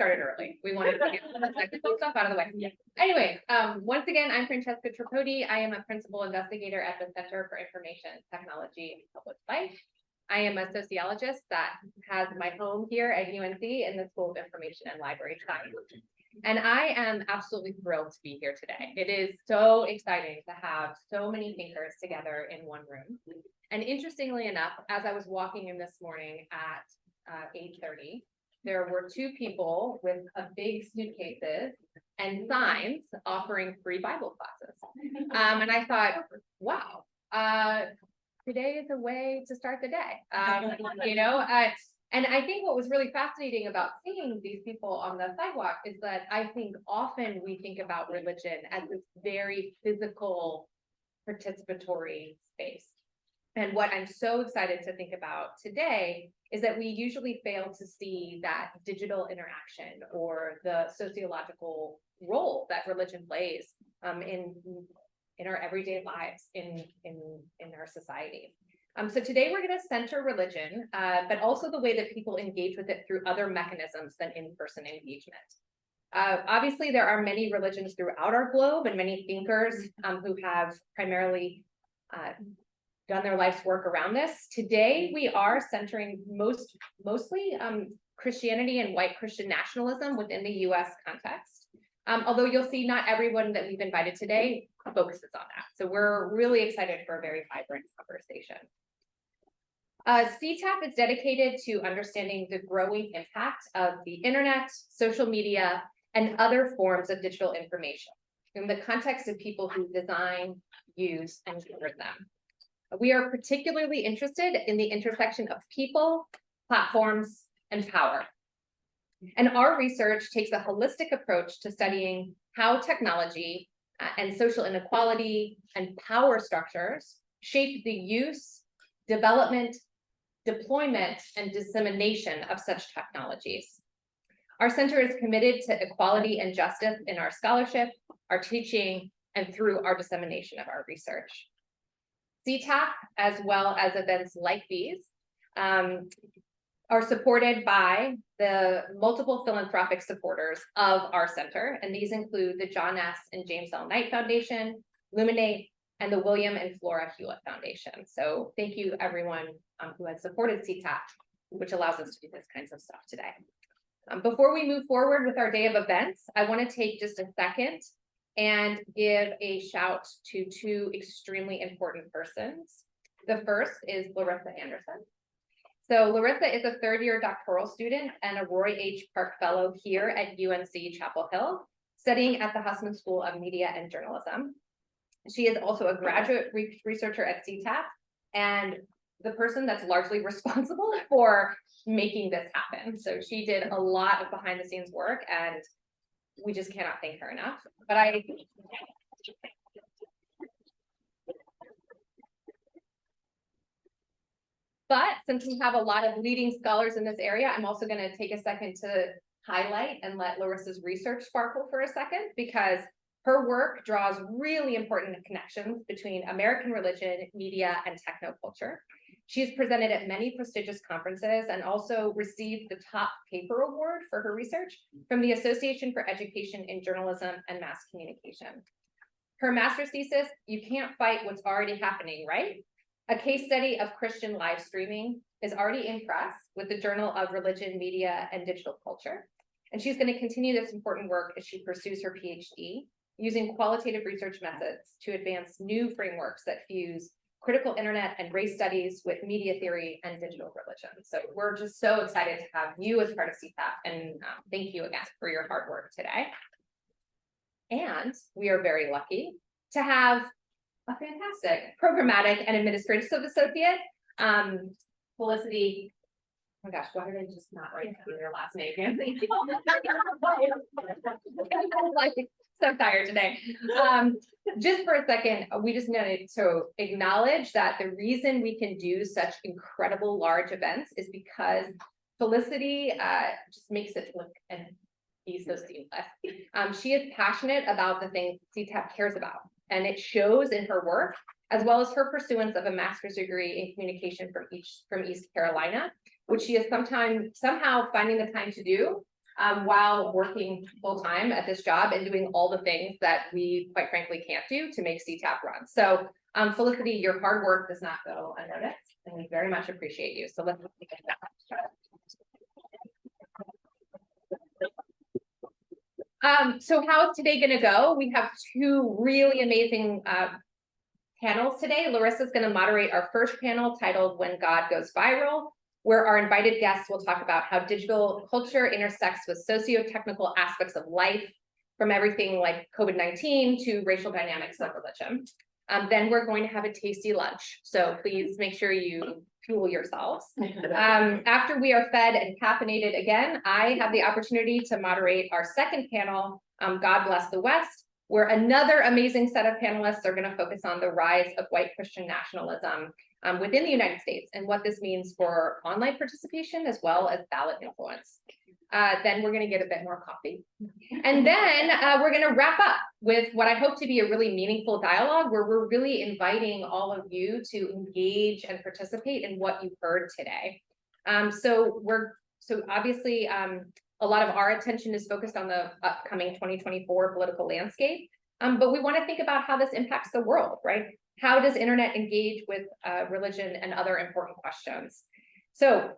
started early. We wanted to get the technical stuff out of the way. Yeah. Anyways, once again, I'm Francesca Tripodi. I am a principal investigator at the Center for Information Technology and Public Life. I am a sociologist that has my home here at UNC in the School of Information and Library Science. And I am absolutely thrilled to be here today. It is so exciting to have so many thinkers together in one room. And interestingly enough, as I was walking in this morning at 8:30, there were two people with a big suitcases and signs offering free Bible classes. And I thought, wow, today is a way to start the day. And I think what was really fascinating about seeing these people on the sidewalk is that I think often we think about religion as this very physical, participatory space. And what I'm so excited to think about today is that we usually fail to see that digital interaction or the sociological role that religion plays in our everyday lives in our society. So today we're going to center religion, but also the way that people engage with it through other mechanisms than in-person engagement. Obviously, there are many religions throughout our globe and many thinkers who have primarily done their life's work around this. Today, we are centering mostly Christianity and white Christian nationalism within the US context. Although you'll see not everyone that we've invited today focuses on that. So we're really excited for a very vibrant conversation. CTAP is dedicated to understanding the growing impact of the internet, social media, and other forms of digital information in the context of people who design, use, and convert them. We are particularly interested in the intersection of people, platforms, and power. And our research takes a holistic approach to studying how technology and social inequality and power structures shape the use, development, deployment, and dissemination of such technologies. Our center is committed to equality and justice in our scholarship, our teaching, and through our dissemination of our research. CTAP, as well as events like these, are supported by the multiple philanthropic supporters of our center, and these include the John S. and James L. Knight Foundation, Luminate, and the William and Flora Hewlett Foundation. So thank you everyone who has supported CTAP, which allows us to do this kinds of stuff today. Before we move forward with our day of events, I want to take just a second and give a shout to two extremely important persons. The first is Larissa Anderson. So Larissa is a third-year doctoral student and a Roy H. Park Fellow here at UNC Chapel Hill, studying at the Hussman School of Media and Journalism. She is also a graduate researcher at CTAP and the person that's largely responsible for making this happen. So she did a lot of behind-the-scenes work, and we just cannot thank her enough. But since we have a lot of leading scholars in this area, I'm also going to take a second to highlight and let Larissa's research sparkle for a second, because her work draws really important connections between American religion, media, and technoculture. She's presented at many prestigious conferences and also received the top paper award for her research from the Association for Education in Journalism and Mass Communication. Her master's thesis, "You Can't Fight What's Already Happening, Right?" A case study of Christian live streaming, is already in press with the Journal of Religion, Media, and Digital Culture. And she's going to continue this important work as she pursues her PhD, using qualitative research methods to advance new frameworks that fuse critical internet and race studies with media theory and digital religion. So we're just so excited to have you as part of CTAP, and thank you again for your hard work today. And we are very lucky to have a fantastic programmatic and administrative associate, Felicity. Oh my gosh, why did I just not write down your last name, Nancy? I'm like so tired today. Just for a second, we just wanted to acknowledge that the reason we can do such incredible large events is because Felicity just makes it look and be so seamless. She is passionate about the things CTAP cares about, and it shows in her work, as well as her pursuance of a master's degree in communication from East Carolina, which she is somehow finding the time to do while working full-time at this job and doing all the things that we quite frankly can't do to make CTAP run. So Felicity, your hard work does not go unnoticed, and we very much appreciate you. So let's begin that. So how is today going to go? We have two really amazing panels today. Larissa's going to moderate our first panel titled When God Goes Viral, where our invited guests will talk about how digital culture intersects with socio-technical aspects of life, from everything like COVID-19 to racial dynamics of religion. Then we're going to have a tasty lunch, so please make sure you fuel yourselves. After we are fed and caffeinated again, I have the opportunity to moderate our second panel, God Bless the West, where another amazing set of panelists are going to focus on the rise of white Christian nationalism within the United States and what this means for online participation as well as ballot influence. Then we're going to get a bit more coffee. And then we're going to wrap up with what I hope to be a really meaningful dialogue where we're really inviting all of you to engage and participate in what you've heard today. So obviously a lot of our attention is focused on the upcoming 2024 political landscape, but we want to think about how this impacts the world, right? How does internet engage with religion and other important questions? So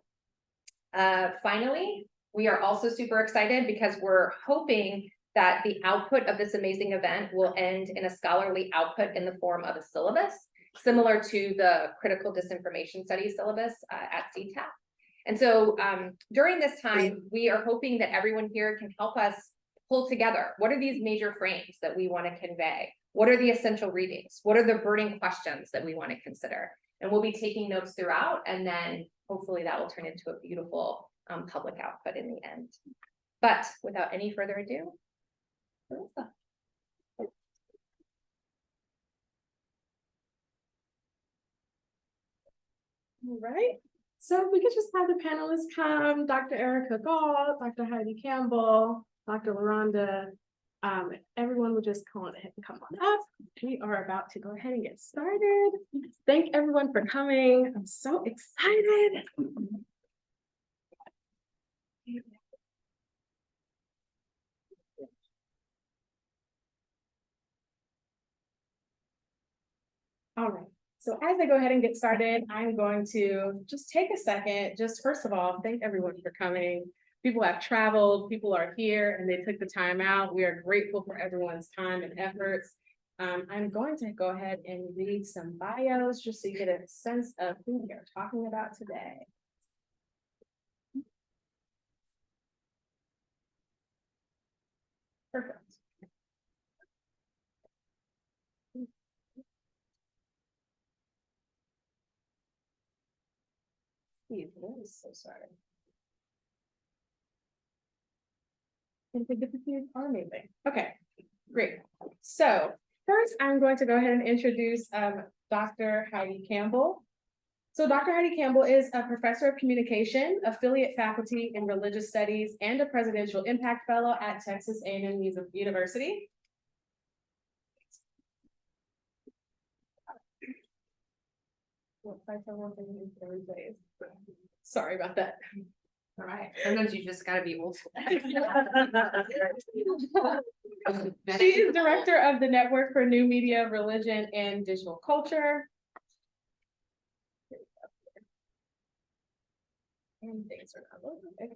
finally, we are also super excited because we're hoping that the output of this amazing event will end in a scholarly output in the form of a syllabus, similar to the critical disinformation studies syllabus at CTAP. And so during this time, we are hoping that everyone here can help us pull together. What are these major frames that we want to convey? What are the essential readings? What are the burning questions that we want to consider? And we'll be taking notes throughout, and then hopefully that will turn into a beautiful public output in the end. But without any further ado, Larissa. All right. So we could just have the panelists come, Dr. Erica Gall, Dr. Heidi Campbell, Dr. LaRonda, everyone would just come on up. We are about to go ahead and get started. Thank everyone for coming. I'm so excited. All right. So as I go ahead and get started, I'm going to just take a second, just first of all, thank everyone for coming. People have traveled, people are here, and they took the time out. We are grateful for everyone's time and efforts. I'm going to go ahead and read some bios just so you get a sense of who we are talking about today. Perfect. Steve, I'm so sorry. Are amazing. Okay, great. So first, I'm going to go ahead and introduce Dr. Heidi Campbell. So Dr. Heidi Campbell is a professor of communication, affiliate faculty in religious studies, and a presidential impact fellow at Texas A&M University. Sorry about that. All right. Sometimes you just got to be old school. She is director of the Network for New Media, Religion, and Digital Culture. And things are not loading. Okay.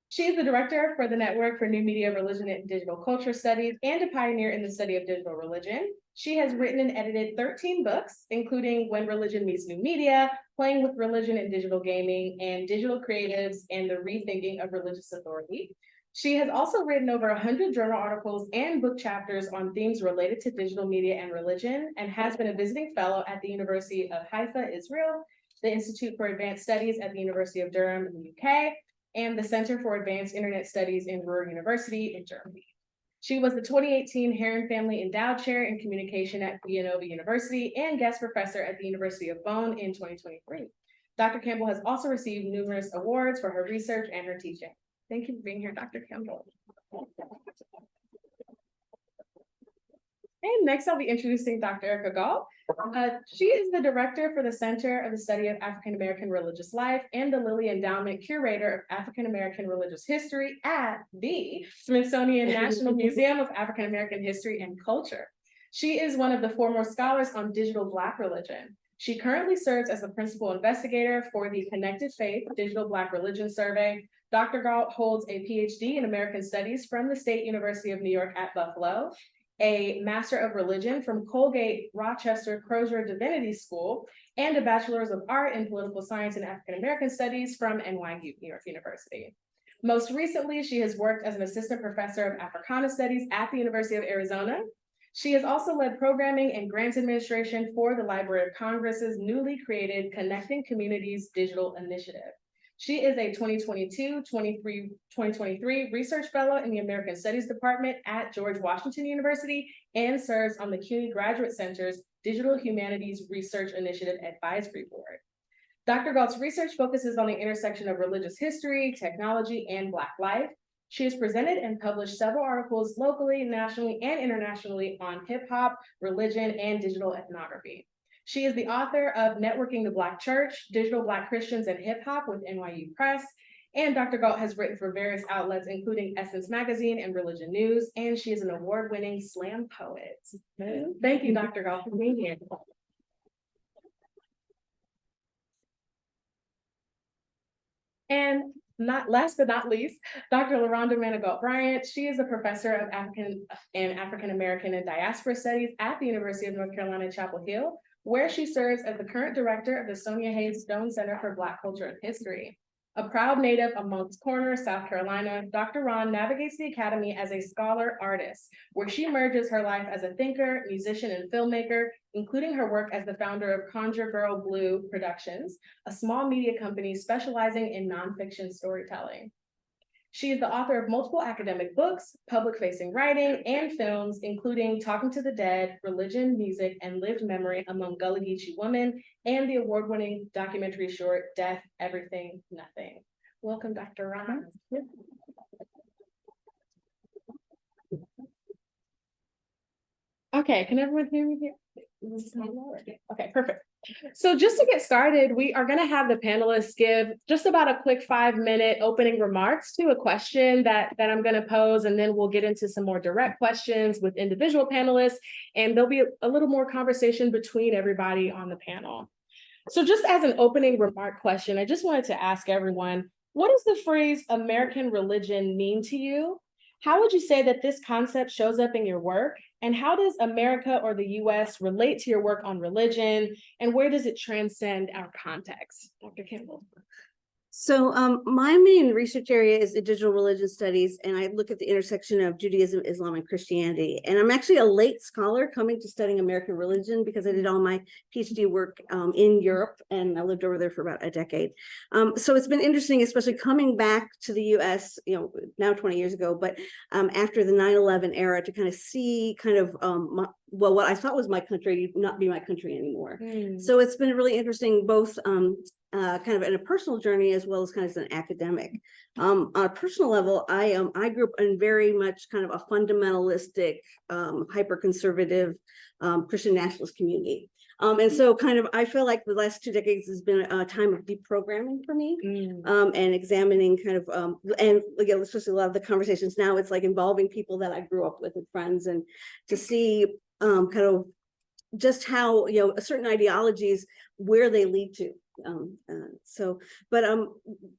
She is the director for the Network for New Media, Religion, and Digital Culture Studies and a pioneer in the study of digital religion. She has written and edited 13 books, including When Religion Meets New Media, Playing with Religion in Digital Gaming, and Digital Creatives and the Rethinking of Religious Authority. She has also written over 100 journal articles and book chapters on themes related to digital media and religion, and has been a visiting fellow at the University of Haifa, Israel, the Institute for Advanced Studies at the University of Durham in the UK, and the Center for Advanced Internet Studies in Ruhr University in Germany. She was the 2018 Heron Family Endowed Chair in Communication at Villanova University and guest professor at the University of Bonn in 2023. Dr. Campbell has also received numerous awards for her research and her teaching. Thank you for being here, Dr. Campbell. And next, I'll be introducing Dr. Erica Galt. She is the director for the Center of the Study of African American Religious Life and the Lilly Endowment Curator of African American Religious History at the Smithsonian National Museum of African American History and Culture. She is one of the foremost scholars on digital Black religion. She currently serves as the principal investigator for the Connected Faith Digital Black Religion Survey. Dr. Galt holds a PhD in American Studies from the State University of New York at Buffalo, a Master of Religion from Colgate Rochester Crozier Divinity School, and a Bachelor's of Art in Political Science and African American Studies from NYU, New York University. Most recently, she has worked as an assistant professor of Africana Studies at the University of Arizona. She has also led programming and grants administration for the Library of Congress's newly created Connecting Communities Digital Initiative. She is a 2022-2023 Research Fellow in the American Studies Department at George Washington University and serves on the CUNY Graduate Center's Digital Humanities Research Initiative Advisory Board. Dr. Galt's research focuses on the intersection of religious history, technology, and Black life. She has presented and published several articles locally, nationally, and internationally on hip hop, religion, and digital ethnography. She is the author of Networking the Black Church, Digital Black Christians and Hip Hop with NYU Press. And Dr. Galt has written for various outlets, including Essence Magazine and Religion News, and she is an award-winning slam poet. Thank you, Dr. Galt, for being here. And last but not least, Dr. LaRonda Manigault Bryant. She is a professor of African American and Diaspora Studies at the University of North Carolina, Chapel Hill, where she serves as the current director of the Sonia Hayes Stone Center for Black Culture and History. A proud native of Moncks Corner, South Carolina, Dr. Ron navigates the academy as a scholar artist, where she merges her life as a thinker, musician, and filmmaker, including her work as the founder of Conjure Girl Blue Productions, a small media company specializing in nonfiction storytelling. She is the author of multiple academic books, public-facing writing, and films, including Talking to the Dead, Religion, Music, and Lived Memory Among Gullah Geechee Women, and the award-winning documentary short, Death, Everything, Nothing. Welcome, Dr. Ron. Okay, can everyone hear me here? Okay, perfect. So just to get started, we are going to have the panelists give just about a quick 5-minute opening remarks to a question that I'm going to pose, and then we'll get into some more direct questions with individual panelists, and there'll be a little more conversation between everybody on the panel. So just as an opening remark question, I just wanted to ask everyone, what does the phrase American religion mean to you? How would you say that this concept shows up in your work? And how does America or the US relate to your work on religion? And where does it transcend our context? Dr. Campbell. So my main research area is in digital religion studies, and I look at the intersection of Judaism, Islam, and Christianity. And I'm actually a late scholar coming to studying American religion because I did all my PhD work in Europe, and I lived over there for about a decade. So it's been interesting, especially coming back to the US, now 20 years ago, but after the 9/11 era, to kind of see what I thought was my country not be my country anymore. So it's been really interesting, both kind of in a personal journey as well as kind of as an academic. On a personal level, I grew up in very much kind of a fundamentalistic, hyper-conservative Christian nationalist community. And so I feel like the last 2 decades has been a time of deprogramming for me, and examining and again, especially a lot of the conversations now, it's like involving people that I grew up with and friends, and to see kind of just how, certain ideologies, where they lead to. But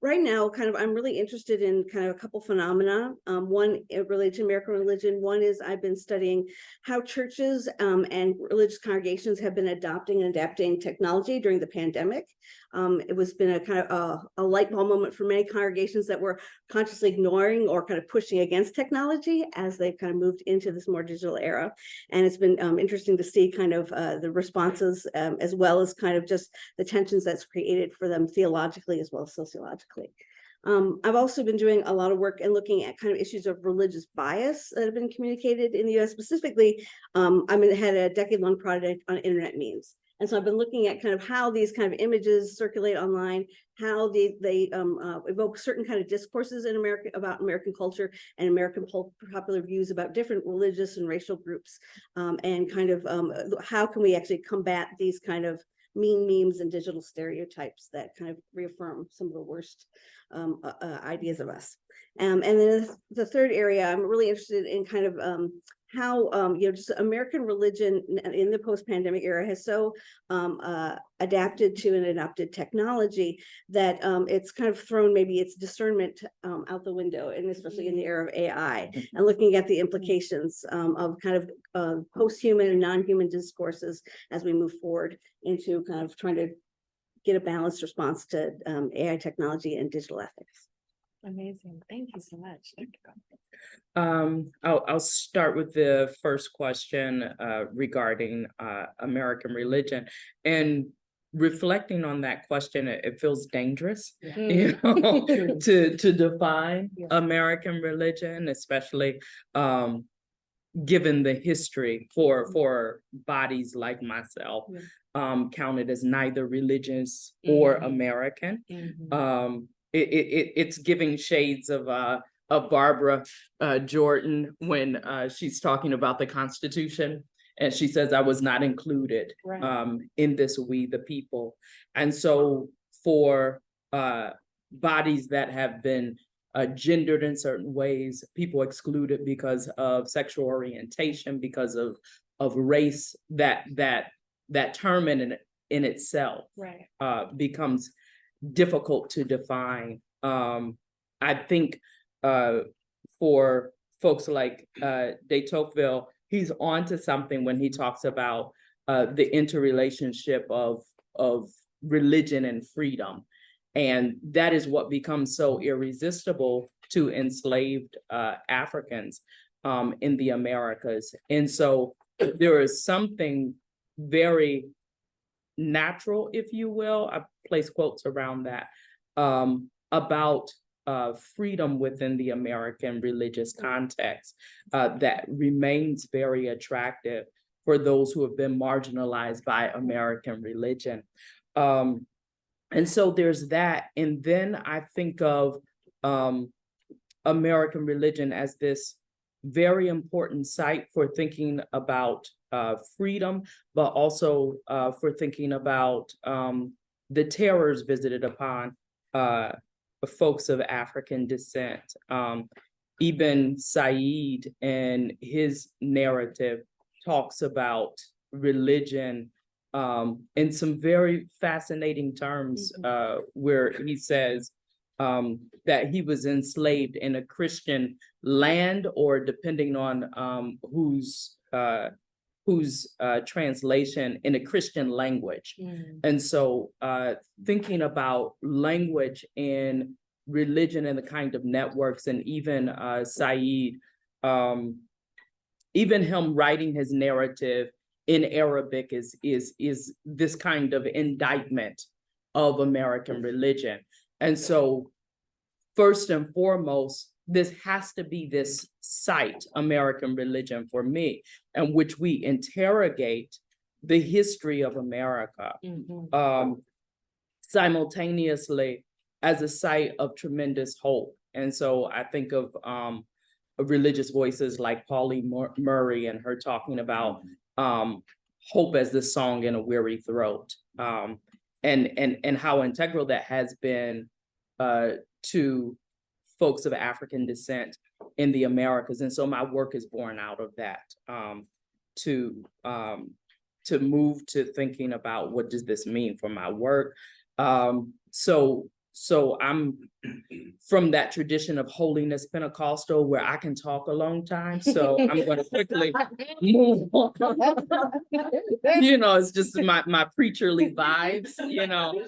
right now, I'm really interested in kind of a couple phenomena. One related to American religion. One is I've been studying how churches and religious congregations have been adopting and adapting technology during the pandemic. It was been a kind of a light bulb moment for many congregations that were consciously ignoring or kind of pushing against technology as they've kind of moved into this more digital era. And it's been interesting to see kind of the responses, as well as kind of just the tensions that's created for them theologically as well as sociologically. I've also been doing a lot of work and looking at kind of issues of religious bias that have been communicated in the US. Specifically, I had a decade-long project on internet memes. And so I've been looking at kind of how these kind of images circulate online, how they evoke certain kind of discourses in America about American culture and American popular views about different religious and racial groups, and kind of how can we actually combat these kind of mean memes and digital stereotypes that kind of reaffirm some of the worst ideas of us. And then the third area, I'm really interested in kind of how just American religion in the post-pandemic era has so adapted to and adopted technology that it's kind of thrown maybe its discernment out the window, and especially in the era of AI, and looking at the implications of kind of post-human and non-human discourses as we move forward into kind of trying to get a balanced response to AI technology and digital ethics. Amazing. Thank you so much, Dr. Coffey. I'll start with the first question regarding American religion, and reflecting on that question. It feels dangerous, you know, to define American religion, especially given the history for bodies like myself, counted as neither religious or American. It's giving shades of Barbara Jordan when she's talking about the Constitution, and she says, I was not included in this we the people. And so for bodies that have been gendered in certain ways, people excluded because of sexual orientation, because of race, that term in itself becomes difficult to define. I think for folks like de Tocqueville, he's onto something when he talks about the interrelationship of religion and freedom. And that is what becomes so irresistible to enslaved Africans in the Americas. And so there is something very natural, if you will, I place quotes around that, about freedom within the American religious context that remains very attractive for those who have been marginalized by American religion. And so there's that. And then I think of American religion as this very important site for thinking about freedom, but also for thinking about the terrors visited upon folks of African descent. Ibn Said and his narrative talks about religion in some very fascinating terms, where he says that he was enslaved in a Christian land, or depending on whose translation, in a Christian language. And so thinking about language and religion and the kind of networks, and even Said, even him writing his narrative in Arabic is this kind of indictment of American religion. And so first and foremost, this has to be this site, American religion, for me, in which we interrogate the history of America, simultaneously as a site of tremendous hope. And so I think of religious voices like Pauli Murray and her talking about hope as the song in a weary throat, and how integral that has been to folks of African descent in the Americas. And so my work is born out of that, to move to thinking about what does this mean for my work. So I'm from that tradition of holiness Pentecostal where I can talk a long time. So I'm going to quickly move on. You know, it's just my preacherly vibes, you know.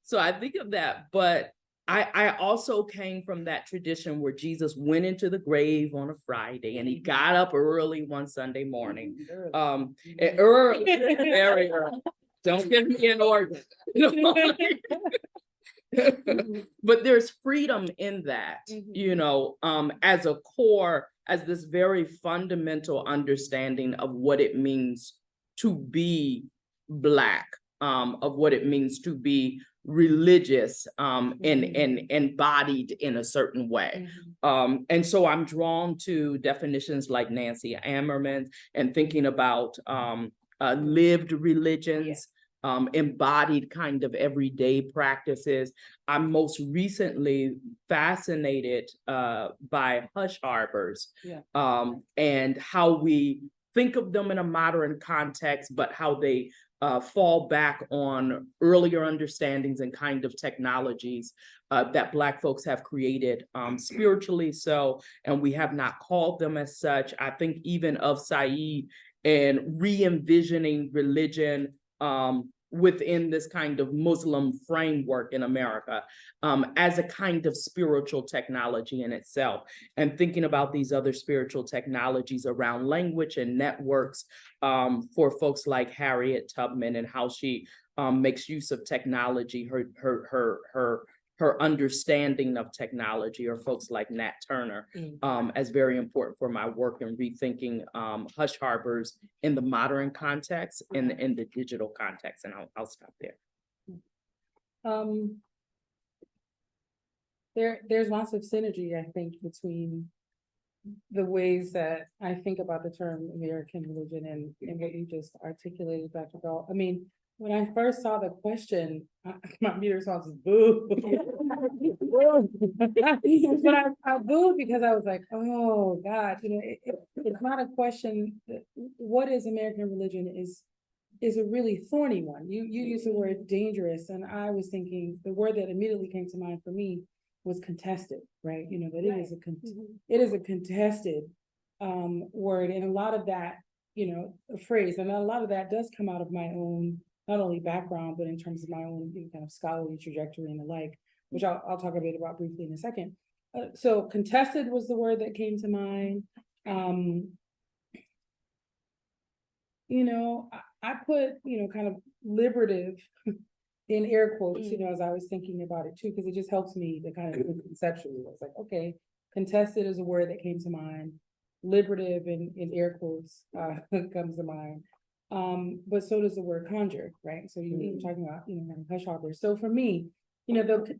So I think of that, but I also came from that tradition where Jesus went into the grave on a Friday and he got up early one Sunday morning. Early, very early. Don't get me in order. But there's freedom in that, you know, as a core, as this very fundamental understanding of what it means to be Black, of what it means to be religious, and embodied in a certain way. And so I'm drawn to definitions like Nancy Ammerman's and thinking about lived religions, embodied kind of everyday practices. I'm most recently fascinated by hush harbors, and how we think of them in a modern context, but how they fall back on earlier understandings and kind of technologies that Black folks have created, spiritually so, and we have not called them as such. I think even of Said and re-envisioning religion within this kind of Muslim framework in America, as a kind of spiritual technology in itself, and thinking about these other spiritual technologies around language and networks, for folks like Harriet Tubman, and how she makes use of technology, her understanding of technology, or folks like Nat Turner, as very important for my work in rethinking hush harbors in the modern context and in the digital context. And I'll stop there. There's lots of synergy, I think, between the ways that I think about the term American religion and what you just articulated, Dr. Gall. I mean, when I first saw the question, my meter response was boo. But I booed because I was like, oh God, it's not a question. What is American religion is a really thorny one. You use the word dangerous, and I was thinking the word that immediately came to mind for me was contested, right? That it is a contested word, and a lot of that, phrase, and a lot of that does come out of my own, not only background, but in terms of my own kind of scholarly trajectory and the like, which I'll talk a bit about briefly in a second. So contested was the word that came to mind. I put, kind of liberative in air quotes, as I was thinking about it too, because it just helps me to kind of think conceptually. I was like, okay, contested is a word that came to mind. Liberative in air quotes comes to mind. But so does the word conjure, right? So you're talking about, hush harbors. So for me,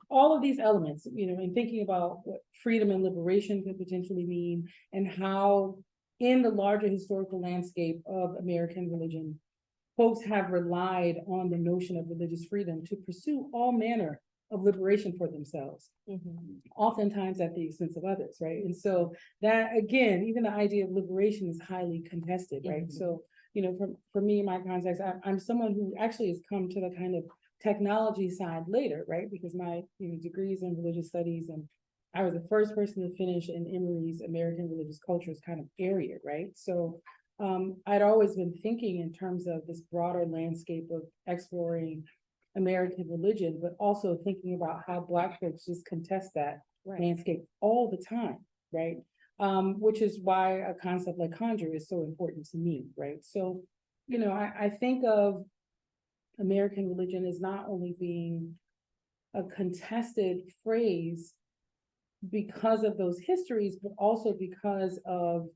all of these elements, in thinking about what freedom and liberation could potentially mean, and how in the larger historical landscape of American religion, folks have relied on the notion of religious freedom to pursue all manner of liberation for themselves, oftentimes at the expense of others, right? And so that, again, even the idea of liberation is highly contested, right? So, for me, in my context, I'm someone who actually has come to the kind of technology side later, right? Because my degrees in religious studies, and I was the first person to finish in Emory's American Religious Cultures kind of area, right? So I'd always been thinking in terms of this broader landscape of exploring American religion, but also thinking about how Black folks just contest that landscape all the time, right? Which is why a concept like conjure is so important to me, right? So, I think of American religion as not only being a contested phrase because of those histories, but also because of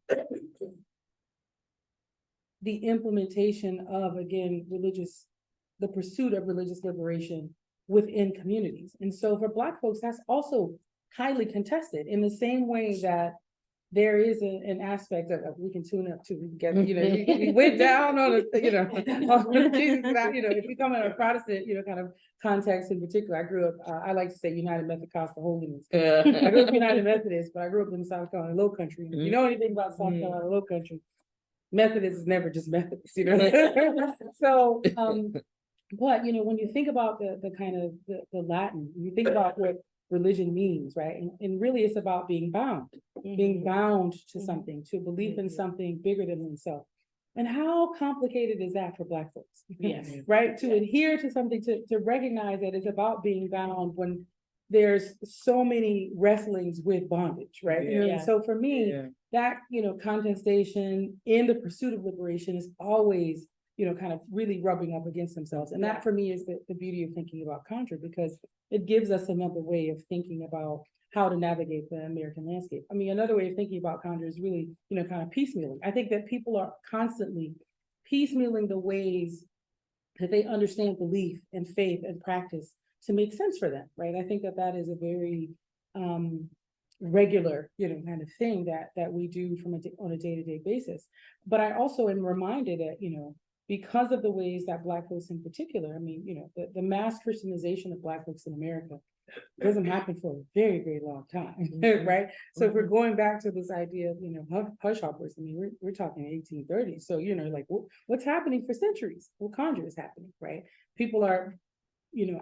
the implementation of, again, the pursuit of religious liberation within communities. And so for Black folks, that's also highly contested in the same way that there is an aspect of, we can tune up to, we get, we went down on a, if you come in a Protestant, kind of context in particular. I grew up, I like to say United Methodist Holiness. I grew up United Methodist, but I grew up in the South Carolina Low Country. If you know anything about South Carolina Low Country, Methodist is never just Methodist, So, but when you think about the kind of the Latin, you think about what religion means, right? And really it's about being bound to something, to believe in something bigger than oneself. And how complicated is that for Black folks? Yes. Right? To adhere to something, to recognize that it's about being bound when there's so many wrestlings with bondage, right? So for me, that, contestation in the pursuit of liberation is always, kind of really rubbing up against themselves. And that for me is the beauty of thinking about conjure, because it gives us another way of thinking about how to navigate the American landscape. I mean, another way of thinking about conjure is really, kind of piecemealing. I think that people are constantly piecemealing the ways that they understand belief and faith and practice to make sense for them, right? I think that that is a very regular, kind of thing that we do on a day-to-day basis. But I also am reminded that, because of the ways that Black folks in particular, I mean, the mass Christianization of Black folks in America doesn't happen for a very, very long time, right? So if we're going back to this idea of, hush hoppers, I mean, we're talking 1830s. So, like what's happening for centuries? What conjure is happening, right? People are,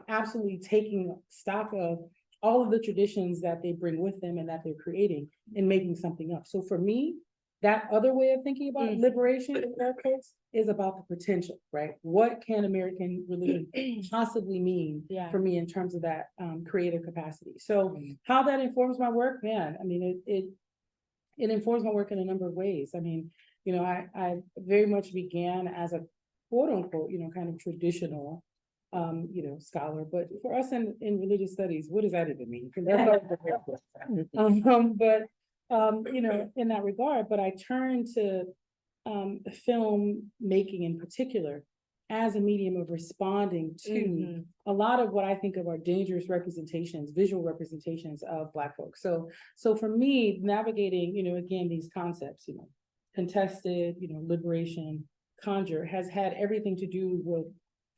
absolutely taking stock of all of the traditions that they bring with them and that they're creating and making something up. So for me, that other way of thinking about liberation in air quotes is about the potential, right? What can American religion possibly mean for me in terms of that creative capacity? So how that informs my work, man, I mean, it informs my work in a number of ways. I mean, I very much began as a quote unquote, kind of traditional scholar, but for us in religious studies, what does that even mean? Because that's in that regard, but I turned to film making in particular as a medium of responding to a lot of what I think of are dangerous representations, visual representations of Black folks. So for me, navigating, again, these concepts, contested, liberation, conjure has had everything to do with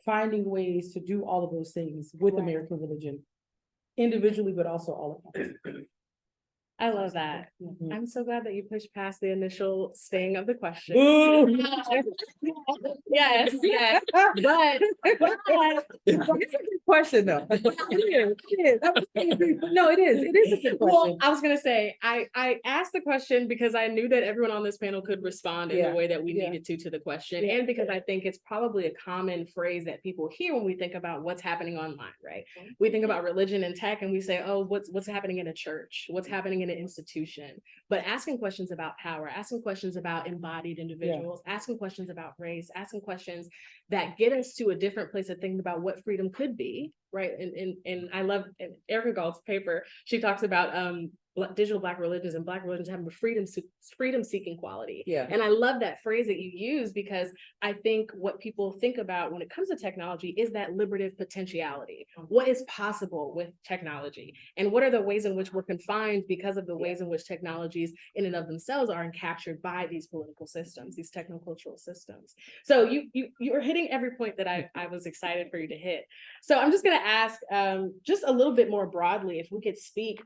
finding ways to do all of those things with American religion individually, but also all of them. I love that. I'm so glad that you pushed past the initial sting of the question. Yes, but it's a good question though. It is. No, it is. It is a good question. Well, I was gonna say, I asked the question because I knew that everyone on this panel could respond in the way that we needed to the question, and because I think it's probably a common phrase that people hear when we think about what's happening online, right? We think about religion and tech and we say, oh, what's happening in a church? What's happening in an institution? But asking questions about power, asking questions about embodied individuals, asking questions about race, asking questions that get us to a different place of thinking about what freedom could be, right? And I love Erica Galt's paper. She talks about digital Black religions and Black religions having a freedom-seeking quality. And I love that phrase that you use, because I think what people think about when it comes to technology is that liberative potentiality. What is possible with technology? And what are the ways in which we're confined because of the ways in which technologies in and of themselves are encaptured by these political systems, these technocultural systems. So you're hitting every point that I was excited for you to hit. So I'm just gonna ask just a little bit more broadly, if we could speak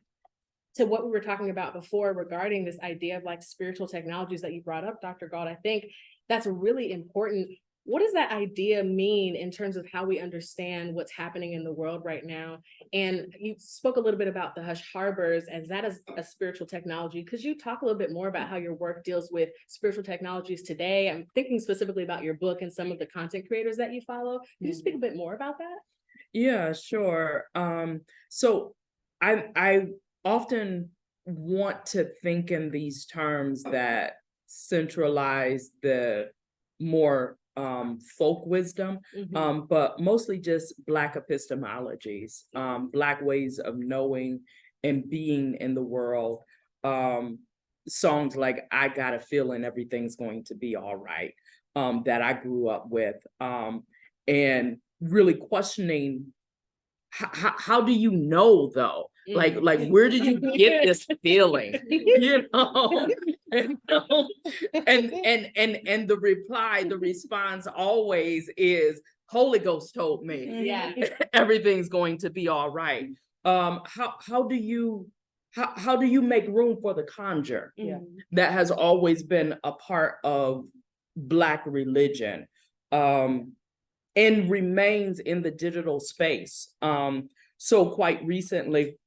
to what we were talking about before regarding this idea of like spiritual technologies that you brought up, Dr. Galt. I think that's really important. What does that idea mean in terms of how we understand what's happening in the world right now? And you spoke a little bit about the hush harbors as that is a spiritual technology. Could you talk a little bit more about how your work deals with spiritual technologies today? I'm thinking specifically about your book and some of the content creators that you follow. Could you speak a bit more about that? Yeah, sure. So I often want to think in these terms that centralize the more folk wisdom, but mostly just Black epistemologies, Black ways of knowing and being in the world. Songs like I Got a Feeling Everything's Going to Be All Right, that I grew up with, and really questioning how do you know though? Like where did you get this feeling? And the response always is Holy Ghost told me everything's going to be all right. How do you make room for the conjure that has always been a part of Black religion? And remains in the digital space. So quite recently,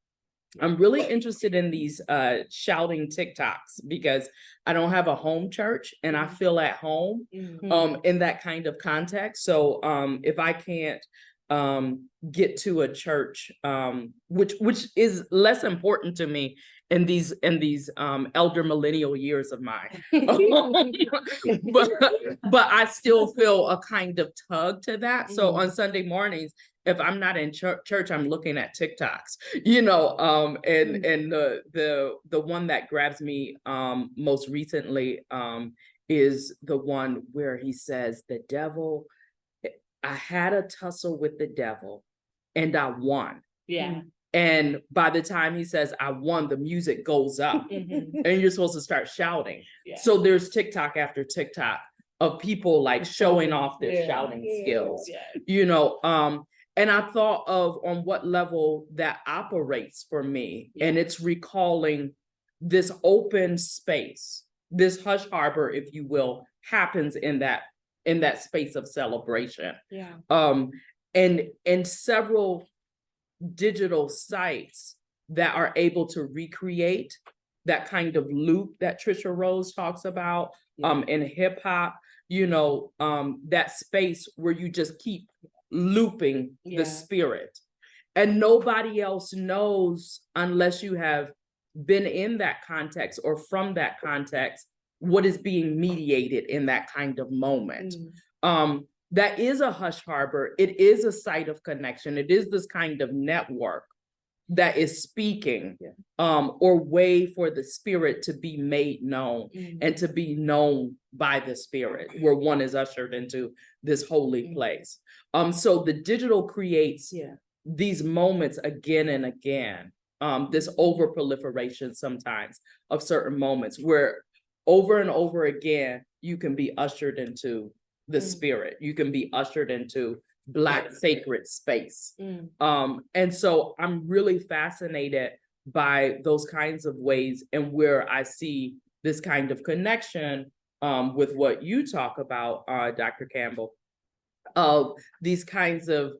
I'm really interested in these shouting TikToks, because I don't have a home church and I feel at home in that kind of context. So if I can't get to a church, which is less important to me in these elder millennial years of mine, but I still feel a kind of tug to that. So on Sunday mornings, if I'm not in church, I'm looking at TikToks, and the one that grabs me most recently is the one where he says, the devil, I had a tussle with the devil and I won. Yeah. And by the time he says, I won, the music goes up Mhm. and you're supposed to start shouting. Yeah. So there's TikTok after TikTok of people like showing off their Yeah. shouting skills, Yeah. you know, and I thought of on what level that operates for me. And Yeah. it's recalling this open space, this hush harbor, if you will, happens in that space of celebration. Yeah. And several digital sites that are able to recreate that kind of loop that Trisha Rose talks about in hip hop, you know, that space where you just keep looping the spirit. And nobody else knows unless you have been in that context or from that context, what is being mediated in that kind of moment. That is a hush harbor. It is a site of connection. It is this kind of network that is speaking, or way for the spirit to be made known and to be known by the spirit, where one is ushered into this holy place. So the digital creates these moments again and again, this over proliferation sometimes of certain moments where over and over again, you can be ushered into the spirit. You can be ushered into Black sacred space. And so I'm really fascinated by those kinds of ways and where I see this kind of connection with what you talk about, Dr. Campbell, of these kinds of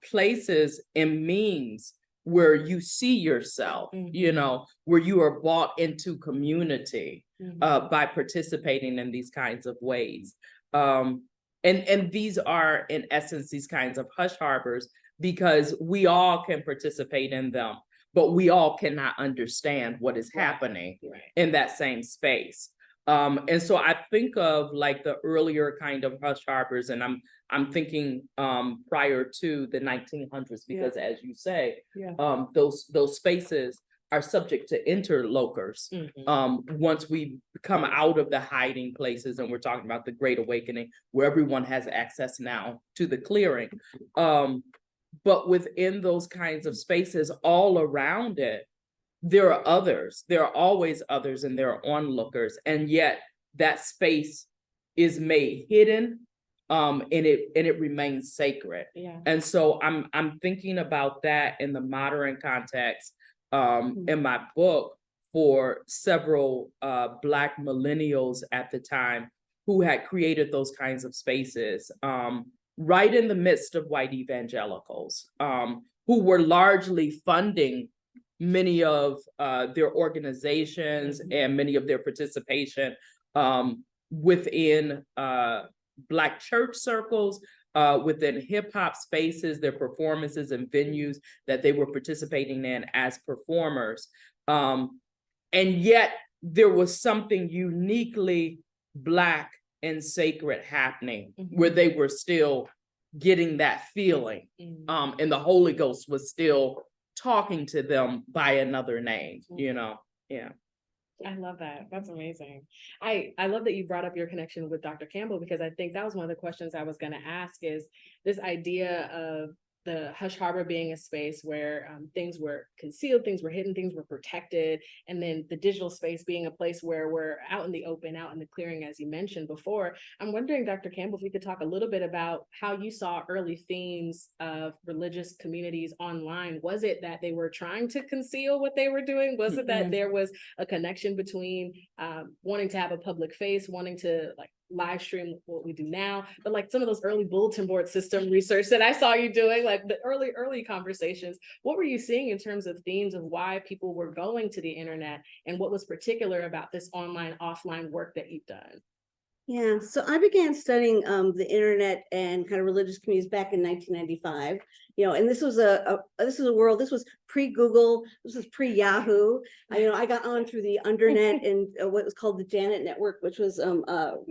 places and means where you see yourself, you know, where you are brought into community by participating in these kinds of ways. And these are, in essence, these kinds of hush harbors, because we all can participate in them, but we all cannot understand what is happening in that same space. And so I think of like the earlier kind of hush harbors, and I'm thinking prior to the 1900s, because as you say, those spaces are subject to interlopers. Once we come out of the hiding places, and we're talking about the Great Awakening, where everyone has access now to the clearing. But within those kinds of spaces, all around it, there are others. There are always others, and there are onlookers, and yet that space is made hidden, and it remains sacred. And so I'm thinking about that in the modern context. In my book, for several Black millennials at the time who had created those kinds of spaces, right in the midst of white evangelicals, who were largely funding many of their organizations and many of their participation within Black church circles, within hip hop spaces, their performances and venues that they were participating in as performers. And yet there was something uniquely Black and sacred happening where they were still getting that feeling. And the Holy Ghost was still talking to them by another name, you know? I love that. That's amazing. I love that you brought up your connection with Dr. Campbell, because I think that was one of the questions I was going to ask, is this idea of the hush harbor being a space where things were concealed, things were hidden, things were protected, and then the digital space being a place where we're out in the open, out in the clearing, as you mentioned before. I'm wondering, Dr. Campbell, if you could talk a little bit about how you saw early themes of religious communities online. Was it that they were trying to conceal what they were doing? Was it that there was a connection between wanting to have a public face, wanting to like live stream what we do now, but like some of those early bulletin board system research that I saw you doing, like the early conversations, what were you seeing in terms of themes of why people were going to the internet, and what was particular about this online offline work that you've done? Yeah, so I began studying the internet and kind of religious communities back in 1995. and this was this is a world, this was pre-Google, this was pre-Yahoo. I got on through the undernet and what was called the Janet Network, which was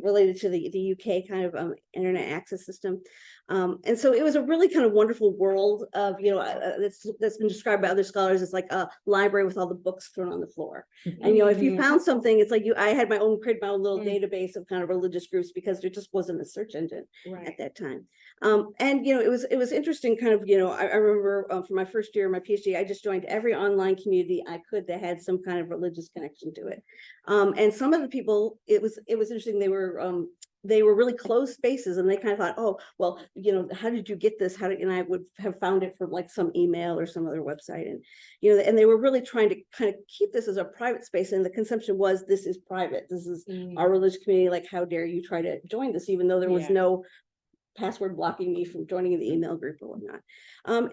related to the UK kind of internet access system. And so it was a really kind of wonderful world of, that's been described by other scholars as like a library with all the books thrown on the floor. And, if you found something, it's like I had created my own little database of kind of religious groups because there just wasn't a search engine at that time. And, it was interesting kind of, I remember for my first year of my PhD, I just joined every online community I could that had some kind of religious connection to it. And some of the people, it was interesting. They were really closed spaces, and they kind of thought, oh, well, how did you get this? And I would have found it from like some email or some other website. And, and they were really trying to kind of keep this as a private space. And the conception was, this is private. This is our religious community. Like, how dare you try to join this, even though there was no password blocking me from joining the email group or whatnot.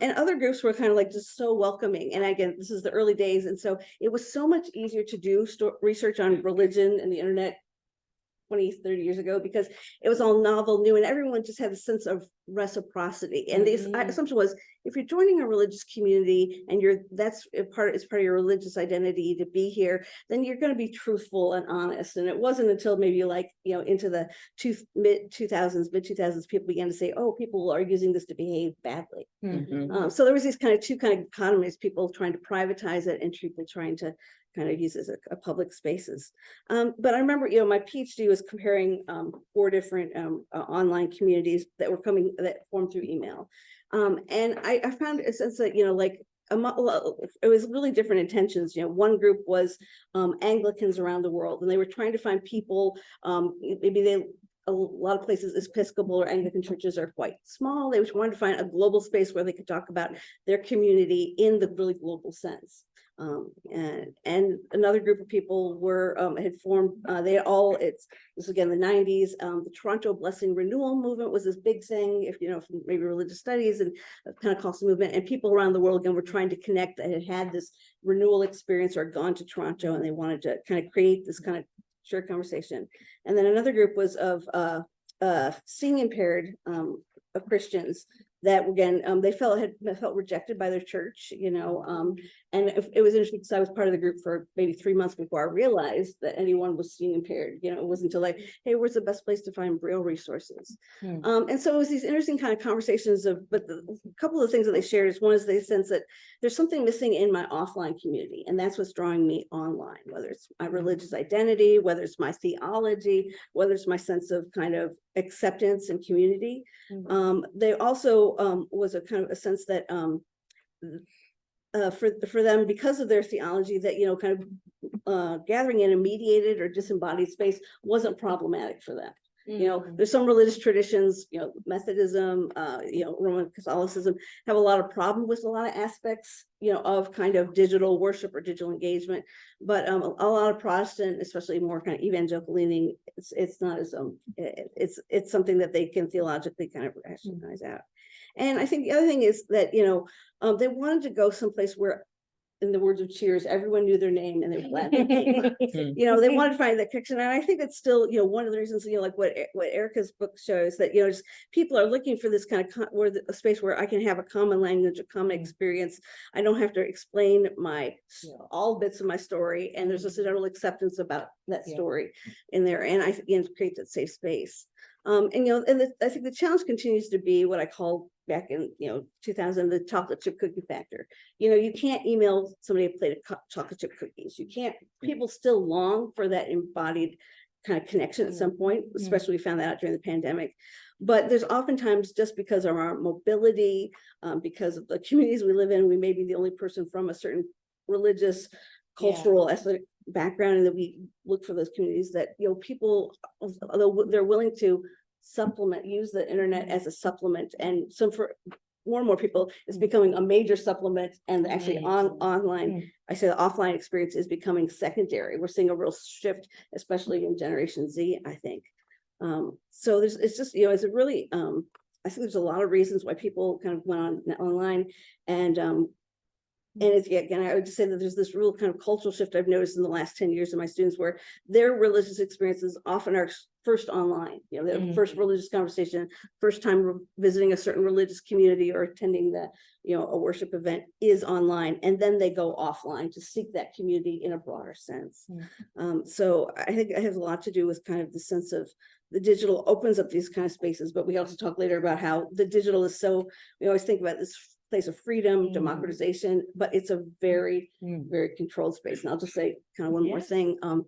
And other groups were kind of like just so welcoming. And again, this is the early days. And so it was so much easier to do research on religion and the internet 20, 30 years ago, because it was all novel, new, and everyone just had a sense of reciprocity. And the assumption was, if you're joining a religious community and it's part of your religious identity to be here, then you're going to be truthful and honest. And it wasn't until maybe into the mid 2000s, people began to say, oh, people are using this to behave badly. So there was these two kind of economies, people trying to privatize it and people trying to kind of use as a public spaces. But I remember, my PhD was comparing 4 different online communities that formed through email. And I found a sense that, it was really different intentions. One group was Anglicans around the world, and they were trying to find people, a lot of places, Episcopal or Anglican churches are quite small. They wanted to find a global space where they could talk about their community in the really global sense. And another group of people had formed, this was again the 90s, the Toronto Blessing Renewal movement was this big thing, from maybe religious studies and Pentecostal movement, and people around the world again were trying to connect that had this renewal experience or gone to Toronto, and they wanted to kind of create this kind of shared conversation. And then another group was of seeing impaired of Christians that again they felt rejected by their church, and it was interesting because I was part of the group for maybe 3 months before I realized that anyone was seeing impaired. It wasn't until hey, where's the best place to find Braille resources? And so it was these interesting kind of conversations but a couple of things that they shared is, one is they sense that there's something missing in my offline community, and that's what's drawing me online, whether it's my religious identity, whether it's my theology, whether it's my sense of kind of acceptance and community. They also was a kind of a sense that for them, because of their theology, that kind of gathering in a mediated or disembodied space wasn't problematic for them. There's some religious traditions, Methodism, Roman Catholicism have a lot of problem with a lot of aspects, of kind of digital worship or digital engagement. But a lot of Protestant, especially more kind of evangelical leaning, it's not as it's something that they can theologically kind of rationalize out. And I think the other thing is that they wanted to go someplace where, in the words of Cheers, everyone knew their name and they were glad. They wanted to find that connection, and I think it's still one of the reasons, like what Erica's book shows, that just people are looking for this kind of a space where I can have a common language, a common experience. I don't have to explain all bits of my story, and there's just a general acceptance about that story in there, and I create that safe space. I think the challenge continues to be what I call back in 2000, the chocolate chip cookie factor. You can't email somebody a plate of chocolate chip cookies. You can't. People still long for that embodied kind of connection at some point, especially we found that out during the pandemic. But there's oftentimes, just because of our mobility, because of the communities we live in, we may be the only person from a certain religious, cultural, ethnic background, and that we look for those communities that people, although they're willing to use the internet as a supplement, and for more and more people it's becoming a major supplement, and actually online, I say the offline experience is becoming secondary. We're seeing a real shift, especially in Generation Z, I think. So it's just it's a really I think there's a lot of reasons why people kind of went online, and And it's, yeah, again, I would just say that there's this real kind of cultural shift I've noticed in the last 10 years of my students where their religious experiences often are first online, you know, their first religious conversation, first time visiting a certain religious community or attending the, you know, a worship event is online, and then they go offline to seek that community in a broader sense. So I think it has a lot to do with kind of the sense of the digital opens up these kind of spaces, but we also talk later about how the digital is so, we always think about this place of freedom, democratization, but it's a very, very controlled space. And I'll just say kind of one more thing. When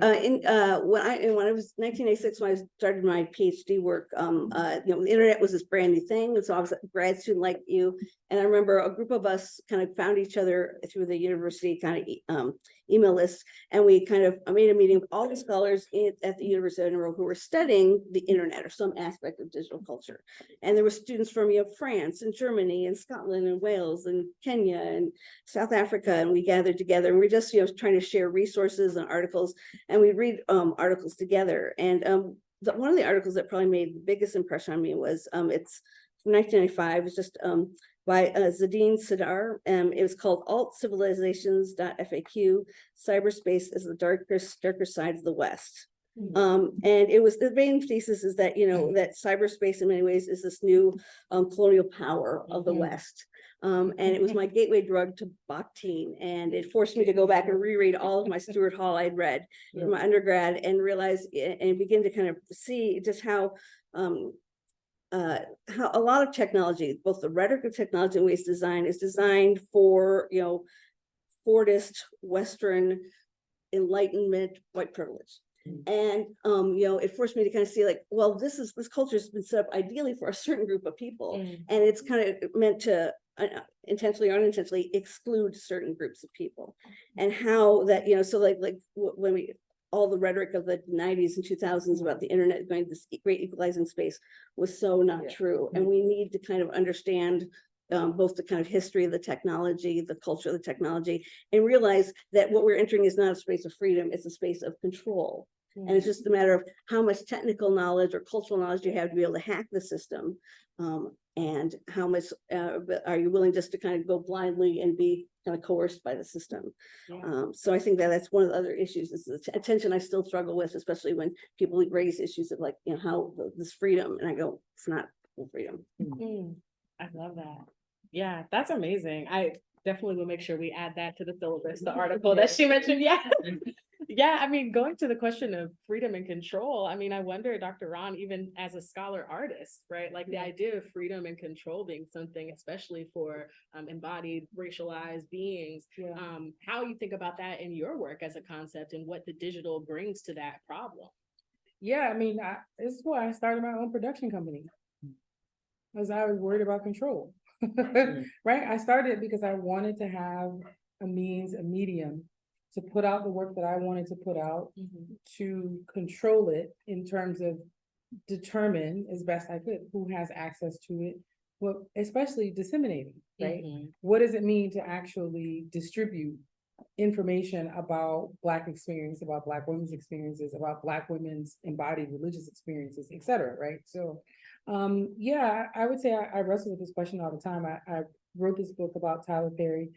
I was 1986, when I started my PhD work, you know, the internet was this brand new thing. And so I was a grad student like you. And I remember a group of us kind of found each other through the university kind of email list. And we kind of made a meeting with all the scholars at the University of Edinburgh who were studying the internet or some aspect of digital culture. And there were students from, you know, France and Germany and Scotland and Wales and Kenya and South Africa. And we gathered together and we're just, you know, trying to share resources and articles, and we read articles together. And one of the articles that probably made the biggest impression on me was it's from 1995. It's just by Zadine Sidar. It was called Alt Civilizations.faq. Cyberspace is the darker side of the West. And it was, the main thesis is that, you know, that cyberspace in many ways is this new colonial power of the West. And it was my gateway drug to Bakhtin, and it forced me to go back and reread all of my Stuart Hall I'd read from my undergrad and realize and begin to kind of see just how a lot of technology, both the rhetoric of technology and waste design, is designed for, you know, Fordist, Western, Enlightenment, white privilege. And you know, it forced me to kind of see like, well, this culture has been set up ideally for a certain group of people, and it's kind of meant to intentionally or unintentionally exclude certain groups of people. And how that, you know, so like when we all the rhetoric of the 90s and 2000s about the internet going this great equalizing space was so not true. And we need to kind of understand both the kind of history of the technology, the culture of the technology, and realize that what we're entering is not a space of freedom, it's a space of control. And it's just a matter of how much technical knowledge or cultural knowledge you have to be able to hack the system. And how much are you willing just to kind of go blindly and be kind of coerced by the system. So I think that that's one of the other issues is the attention I still struggle with, especially when people raise issues of like, you know, how this freedom, and I go, it's not full freedom. I love that. Yeah, that's amazing. I definitely will make sure we add that to the syllabus, the article that she mentioned. Yeah. Yeah, I mean, going to the question of freedom and control, I mean, I wonder, Dr. Ron, even as a scholar artist, right? Like the idea of freedom and control being something, especially for embodied, racialized beings, how you think about that in your work as a concept and what the digital brings to that problem. Yeah, I mean, this is why I started my own production company. Because I was worried about control, right? I started because I wanted to have a means, a medium to put out the work that I wanted to put out, to control it in terms of determine as best I could who has access to it, well, especially disseminating, right? What does it mean to actually distribute information about Black experience, about Black women's experiences, about Black women's embodied religious experiences, et cetera, right? So yeah, I would say I wrestle with this question all the time. I wrote this book about Tyler Perry.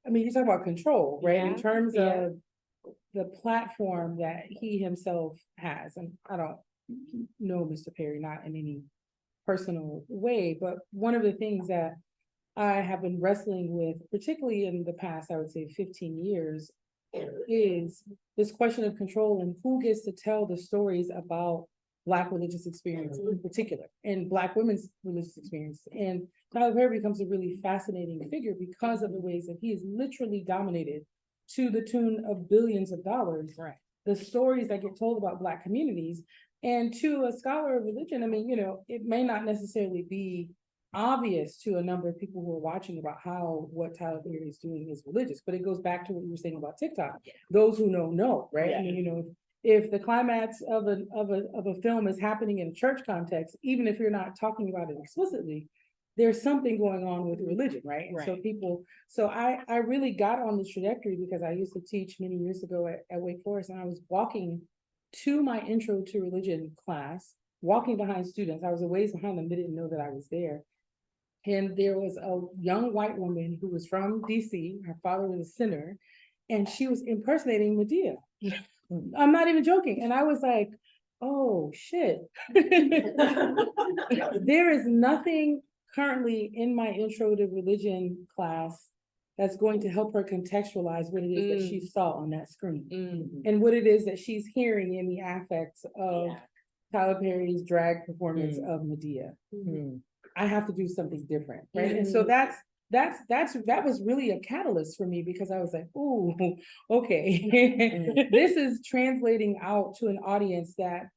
I mean, you talk about control, right? In terms of the platform that he himself has, and I don't know Mr. Perry, not in any personal way, but one of the things that I have been wrestling with, particularly in the past, I would say 15 years, is this question of control and who gets to tell the stories about Black religious experience in particular, and Black women's religious experience. And Tyler Perry becomes a really fascinating figure because of the ways that he is literally dominated to the tune of billions of dollars. Right. The stories that get told about Black communities. And to a scholar of religion, I mean, you know, it may not necessarily be obvious to a number of people who are watching about how what Tyler Perry is doing is religious, but it goes back to what you were saying about TikTok. Those who know, right? I mean, you know, if the climax of a film is happening in a church context, even if you're not talking about it explicitly, there's something going on with religion, right? And so I really got on this trajectory because I used to teach many years ago at Wake Forest, and I was walking to my intro to religion class walking behind students. I was a ways behind them. They didn't know that I was there. And there was a young white woman who was from DC. Her father was a senator, and she was impersonating Medea. I'm not even joking. And I was like, oh, shit. There is nothing currently in my intro to religion class that's going to help her contextualize what it is that she saw on that screen and what it is that she's hearing in the affects of Tyler Perry's drag performance of Medea. I have to do something different, right? And so that was really a catalyst for me, because I was like, ooh, okay. This is translating out to an audience that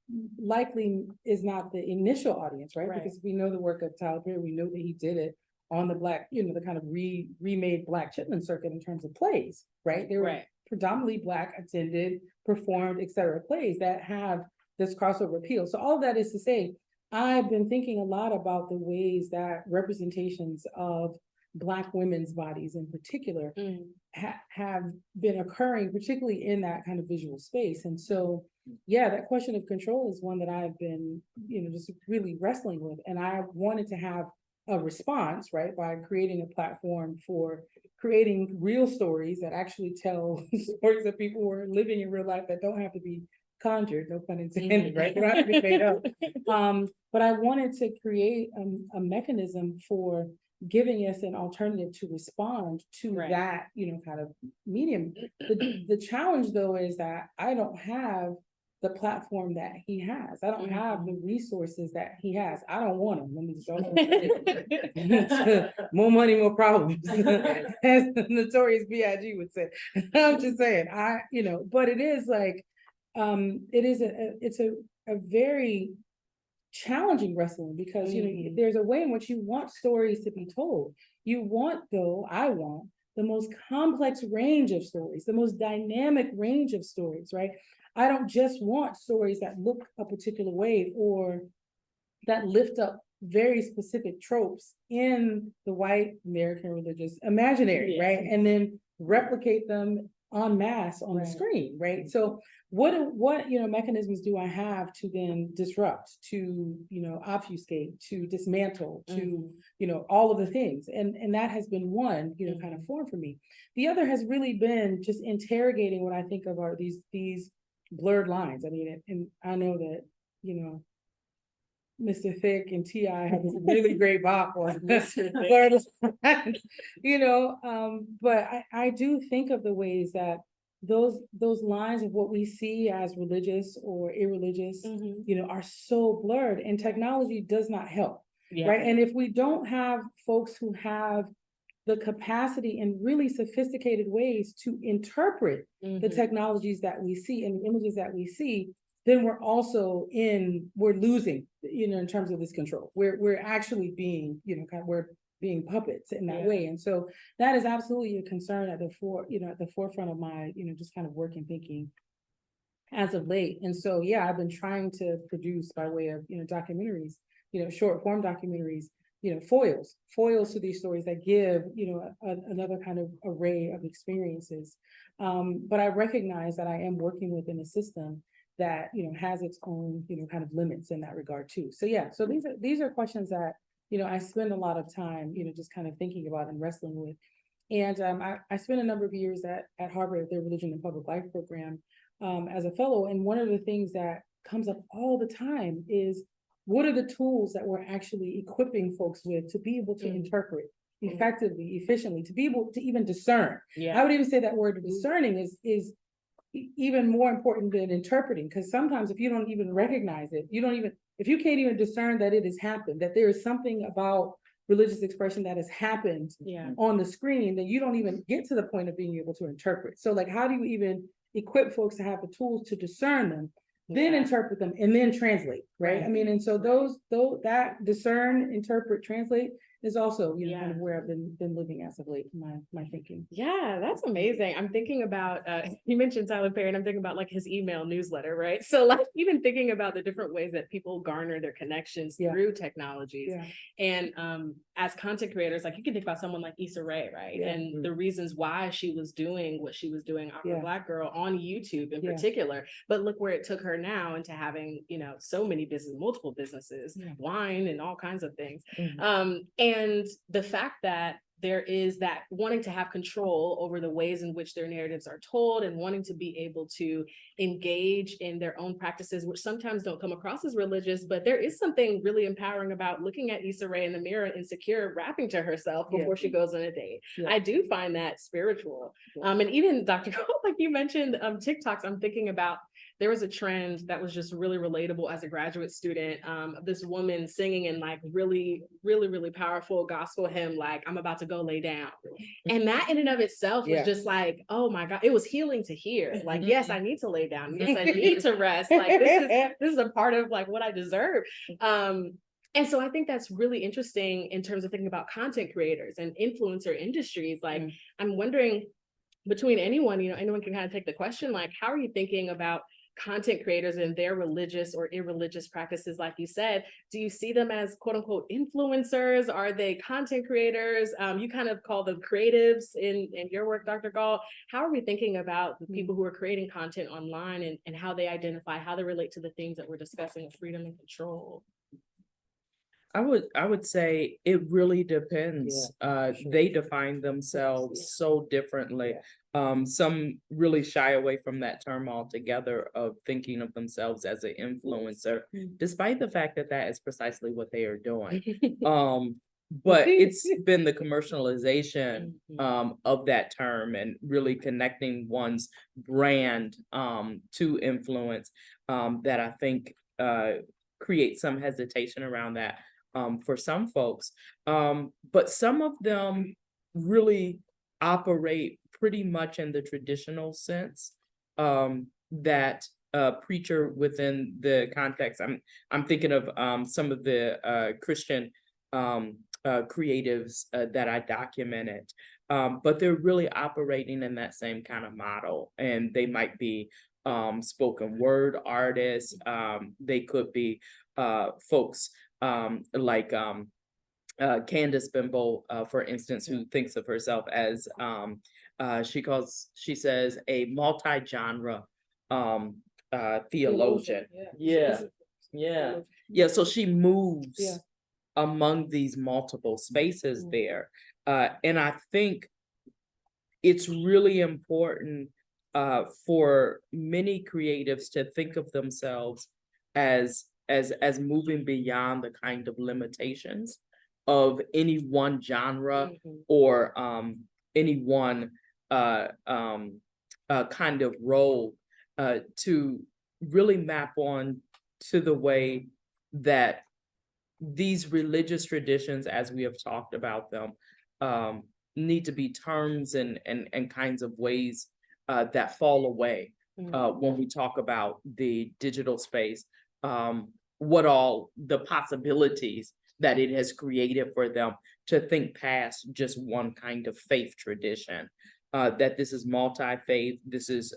likely is not the initial audience, right? Because we know the work of Tyler Perry, we know that he did it on the Black, the kind of remade Black Chitlin circuit in terms of plays, right? They were predominantly Black attended, performed, et cetera, plays that have this crossover appeal. So all of that is to say, I've been thinking a lot about the ways that representations of Black women's bodies in particular have been occurring, particularly in that kind of visual space. And so, yeah, that question of control is one that I've been, just really wrestling with. And I wanted to have a response, right, by creating a platform for creating real stories that actually tell stories of people who are living in real life that don't have to be conjured, no pun intended, right? They don't have to be made up. But I wanted to create a mechanism for giving us an alternative to respond to that, kind of medium. The challenge, though, is that I don't have the platform that he has. I don't have the resources that he has. I don't want them. Let me just more money, more problems, as the Notorious B.I.G. would say. I'm just saying, but it is like, it's a very challenging wrestling, because there's a way in which you want stories to be told. I want the most complex range of stories, the most dynamic range of stories, right? I don't just want stories that look a particular way or that lift up very specific tropes in the white American religious imaginary, right? And then replicate them en masse on the screen, right? So what mechanisms do I have to then disrupt, to obfuscate, to dismantle, to all of the things? And that has been one kind of form for me. The other has really been just interrogating what I think of are these blurred lines. I mean, and I know that Mr. Thick and T.I. have this really great bop on blurred lines, but I do think of the ways that those lines of what we see as religious or irreligious, are so blurred, and technology does not help, right? And if we don't have folks who have the capacity in really sophisticated ways to interpret the technologies that we see and the images that we see, then we're losing, in terms of this control. We're actually being, we're being puppets in that way. And so that is absolutely a concern at the forefront of my, just kind of work and thinking as of late. And so, I've been trying to produce, by way of, documentaries, short form documentaries, foils to these stories that give, another kind of array of experiences. But I recognize that I am working within a system that, has its own, kind of limits in that regard too. So, so these are questions that, I spend a lot of time, just kind of thinking about and wrestling with. And I spent a number of years at Harvard at their Religion and Public Life program as a fellow. And one of the things that comes up all the time is, what are the tools that we're actually equipping folks with to be able to interpret effectively, efficiently, to be able to even discern? I would even say that word discerning is even more important than interpreting, because sometimes if you don't even recognize it, if you can't even discern that it has happened, that there is something about religious expression that has happened on the screen, then you don't even get to the point of being able to interpret. So like, how do you even equip folks to have the tools to discern them, then interpret them, and then translate, right? I mean, and so that discern, interpret, translate It's also, you know, kind Yeah. of where I've been living as of late, my thinking. Yeah, that's amazing. I'm thinking about, you mentioned Tyler Perry, and I'm thinking about like his email newsletter, right? So like even thinking about the different ways that people garner their connections Yeah. through technologies. Yeah. And as content creators, like you can think about someone like Issa Rae, right? Yeah. And the reasons why she was doing what she was doing, I'm Yeah. a Black girl on YouTube in Yeah. particular. But look where it took her now into having, you know, so many multiple businesses, Yeah. wine and all kinds of things. Mhm. And the fact that there is that wanting to have control over the ways in which their narratives are told and wanting to be able to engage in their own practices, which sometimes don't come across as religious, but there is something really empowering about looking at Issa Rae in the mirror, insecure, rapping to herself Yeah. before she goes on a date. Yeah. I do find that spiritual. Yeah. And even Dr. Cole, like you mentioned, TikToks, I'm thinking about, there was a trend that was just really relatable as a graduate student. This woman singing in like really, really, really powerful gospel hymn, like I'm about to go lay down. And that in and of itself was Yeah. just like, oh my God, it was healing to hear. Like, Mhm. yes, I need to lay down. Yes, I need to rest. Like this is a part of like what I deserve. And so I think that's really interesting in terms of thinking about content creators and influencer industries. Like, I'm wondering, between anyone, you know, anyone can kind of take the question, like, how are you thinking about content creators and their religious or irreligious practices? Like you said, do you see them as quote unquote influencers? Are they content creators? You kind of call them creatives in your work, Dr. Gall. How are we thinking about the people who are creating content online and how they identify, how they relate to the themes that we're discussing of freedom and control? I would say it really depends. sure. They define themselves so differently. Some really shy away from that term altogether of thinking of themselves as an influencer, despite the fact that that is precisely what they are doing. But it's been the commercialization of that term and really connecting one's brand to influence that I think creates some hesitation around that. For some folks, but some of them really operate pretty much in the traditional sense that preacher within the context. I'm thinking of some of the Christian creatives that I documented, but they're really operating in that same kind of model, and they might be spoken word artists. They could be folks like Candace Bimbo, for instance, who thinks of herself as she says a multi-genre theologian. Yeah. So she moves among these multiple spaces there. And I think it's really important for many creatives to think of themselves as moving beyond the kind of limitations of any one genre or any one kind of role to really map on to the way that these religious traditions, as we have talked about them, need to be terms and kinds of ways that fall away when we talk about the digital space. What all the possibilities that it has created for them to think past just one kind of faith tradition. That this is multi-faith, this is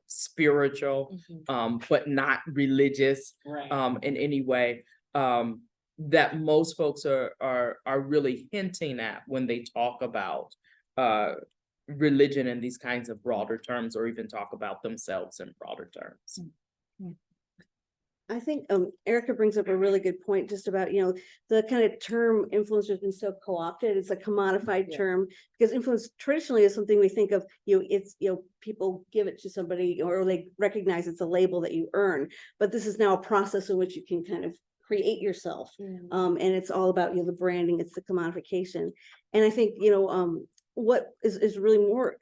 spiritual, but not religious in any way. That most folks are really hinting at when they talk about religion in these kinds of broader terms, or even talk about themselves in broader terms. I think Erica brings up a really good point just about, you know, the kind of term influencer has been so co-opted. It's a commodified term because influence traditionally is something we think of, you know, it's, you know, people give it to somebody or they recognize it's a label that you earn. But this is now a process in which you can kind of create yourself. And it's all about, you know, the branding, it's the commodification. And I think, you know, what is really more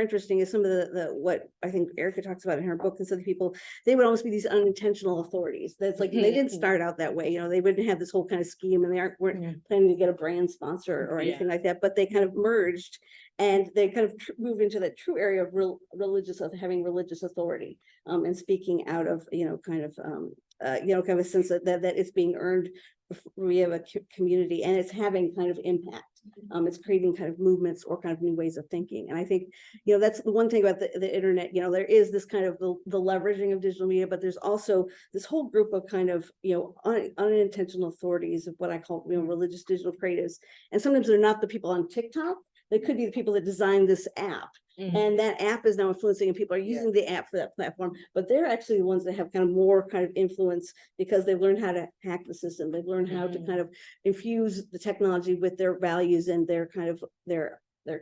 interesting is some of the what I think Erica talks about in her book, and so the people, they would almost be these unintentional authorities. That's like they didn't start out that way, you know, they wouldn't have this whole kind of scheme and they weren't planning to get a brand sponsor or anything like that, but they kind of merged and they kind of moved into that true area of having religious authority and speaking out of, you know, kind of you know, kind of a sense that it's being earned we have a community, and it's having kind of impact. It's creating kind of movements or kind of new ways of thinking. And I think, that's the one thing about the internet, there is this kind of the leveraging of digital media, but there's also this whole group of kind of, unintentional authorities of what I call, religious digital creatives. And sometimes they're not the people on TikTok. They could be the people that designed this app. And that app is now influencing, and people are using the app for that platform, but they're actually the ones that have kind of more kind of influence because they've learned how to hack the system. They've learned how to kind of infuse the technology with their values and their kind of their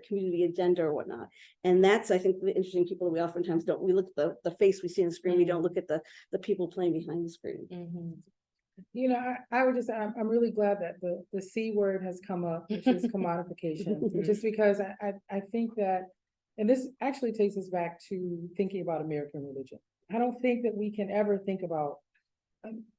community agenda or whatnot. And that's, I think, the interesting people that we oftentimes don't, we look at the face we see on the screen, we don't look at the people playing behind the screen. I would just, I'm really glad that the C word has come up, which is commodification, just because I think that, and this actually takes us back to thinking about American religion. I don't think that we can ever think about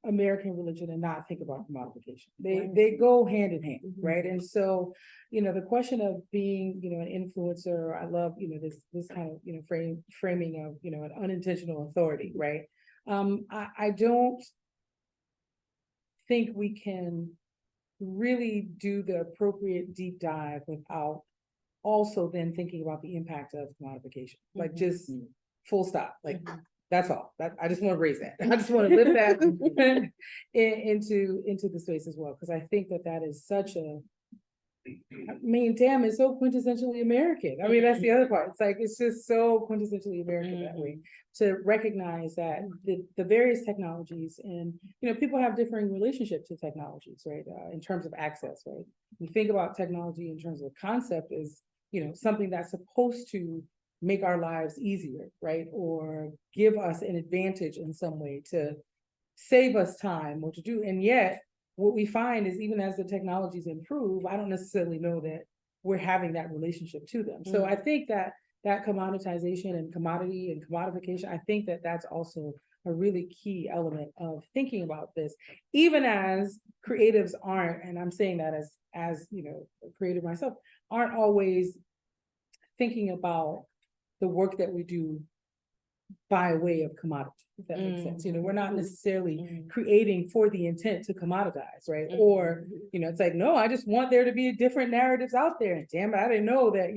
American religion and not think about commodification. They go hand in hand, right? And so, the question of being, an influencer, I love, this kind of, framing of, an unintentional authority, right? I don't think we can really do the appropriate deep dive without also then thinking about the impact of commodification, like just full stop, like that's all. I just want to raise that. I just want to lift that into the space as well, because I think that is such a, damn, it's so quintessentially American. I mean, that's the other part. It's like, it's just so quintessentially American that way, to recognize that the various technologies and, people have differing relationships to technologies, right? In terms of access, right? We think about technology in terms of concept is, something that's supposed to make our lives easier, right? Or give us an advantage in some way to save us time or to do. And yet what we find is, even as the technologies improve, I don't necessarily know that we're having that relationship to them. So I think that commoditization and commodity and commodification, I think that that's also a really key element of thinking about this, even as creatives aren't, and I'm saying that as a creative myself, aren't always thinking about the work that we do by way of commodity, if that makes sense. We're not necessarily creating for the intent to commoditize, right? Or, it's like, no, I just want there to be different narratives out there. And damn it, I didn't know that,